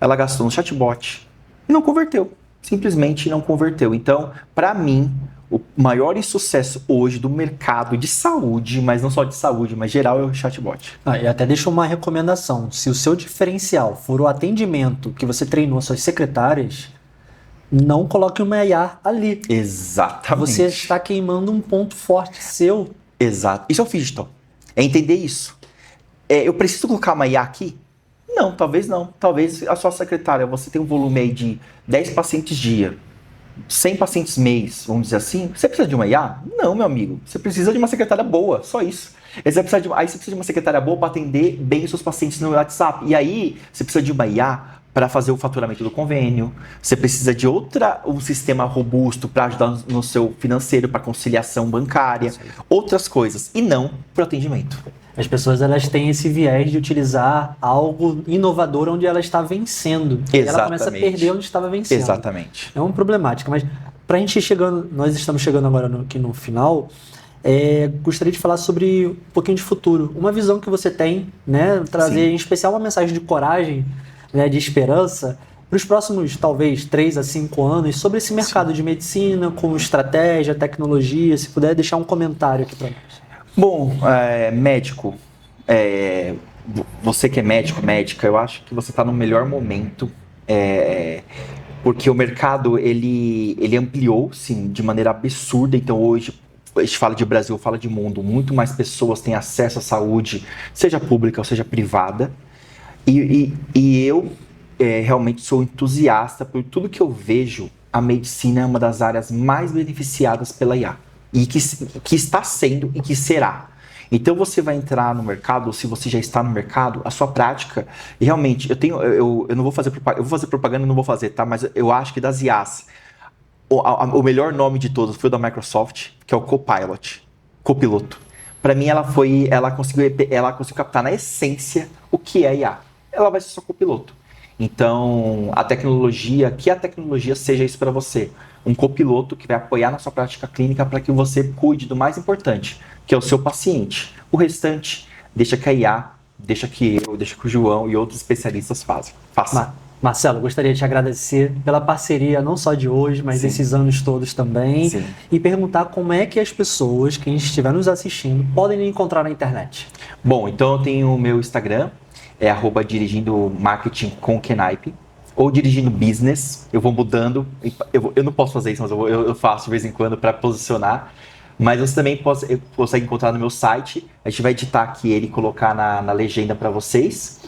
ela gastou no chatbot e não converteu. Simplesmente não converteu. Então, para mim, o maior insucesso hoje do mercado de saúde, mas não só de saúde, mas geral, é o chatbot. E até deixo uma recomendação. Se o seu diferencial for o atendimento que você treinou suas secretárias, não coloque uma IA ali. Exatamente. Você está queimando um ponto forte seu. Exato. Isso é o digital. É entender isso. Eu preciso colocar uma IA aqui? Não, talvez não. Talvez a sua secretária, você tem um volume aí de 10 pacientes dia, 100 pacientes mês, vamos dizer assim. Você precisa de uma IA? Não, meu amigo. Você precisa de uma secretária boa, só isso. Aí você precisa de uma secretária boa para atender bem os seus pacientes no WhatsApp. E aí você precisa de uma IA para fazer o faturamento do convênio. Você precisa de um sistema robusto para ajudar no seu financeiro, para conciliação bancária, outras coisas. E não para o atendimento. As pessoas elas têm esse viés de utilizar algo inovador onde ela está vencendo. Exatamente. E ela começa a perder onde estava vencendo. Exatamente. É uma problemática. Mas para a gente ir chegando, nós estamos chegando agora aqui no final, gostaria de falar sobre um pouquinho de futuro. Uma visão que você tem, né? Trazer Sim. em especial uma mensagem de coragem, né, de esperança, para os próximos, talvez, 3 a 5 anos, sobre esse mercado de medicina, com estratégia, tecnologia. Se puder deixar um comentário aqui para nós. Bom, médico, você que é médico, médica, eu acho que você está no melhor momento, porque o mercado ele ampliou, sim, de maneira absurda. Então hoje a gente fala de Brasil, fala de mundo, muito mais pessoas têm acesso à saúde, seja pública ou seja privada. E eu realmente sou entusiasta por tudo que eu vejo. A medicina é uma das áreas mais beneficiadas pela IA. E que está sendo e que será. Então você vai entrar no mercado, ou se você já está no mercado, a sua prática, e realmente, eu não vou fazer propaganda, eu vou fazer propaganda e não vou fazer, tá? Mas eu acho que das IAs, o melhor nome de todos foi o da Microsoft, que é o Copilot, copiloto. Para mim, ela conseguiu captar na essência o que é IA. Ela vai ser só copiloto. Então, que a tecnologia seja isso para você. Um copiloto que vai apoiar na sua prática clínica para que você cuide do mais importante, que é o seu paciente. O restante, deixa que a IA, deixa que o João e outros especialistas façam. Marcelo, gostaria de te agradecer pela parceria, não só de hoje, mas desses anos todos também. Sim. E perguntar como é que as pessoas, quem estiver nos assistindo, podem me encontrar na internet. Bom, então eu tenho o meu Instagram, @dirigindo marketing com Kenaipe, ou dirigindo business. Eu vou mudando, eu não posso fazer isso, mas eu faço de vez em quando para posicionar. Mas você também consegue encontrar no meu site. A gente vai editar aqui ele e colocar na legenda para vocês.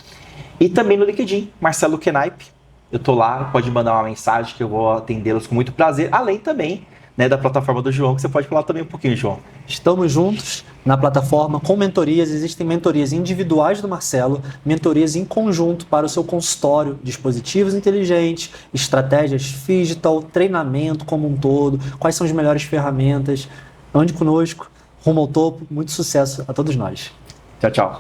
E também no LinkedIn, Marcelo Kenaipe. Eu tô lá, pode mandar uma mensagem que eu vou atendê-los com muito prazer. Além também, né, da plataforma do João, que você pode falar também um pouquinho, João. Estamos juntos na plataforma com mentorias. Existem mentorias individuais do Marcelo, mentorias em conjunto para o seu consultório, dispositivos inteligentes, estratégias digital, treinamento como um todo, quais são as melhores ferramentas. Ande conosco, rumo ao topo. Muito sucesso a todos nós. Tchau, tchau.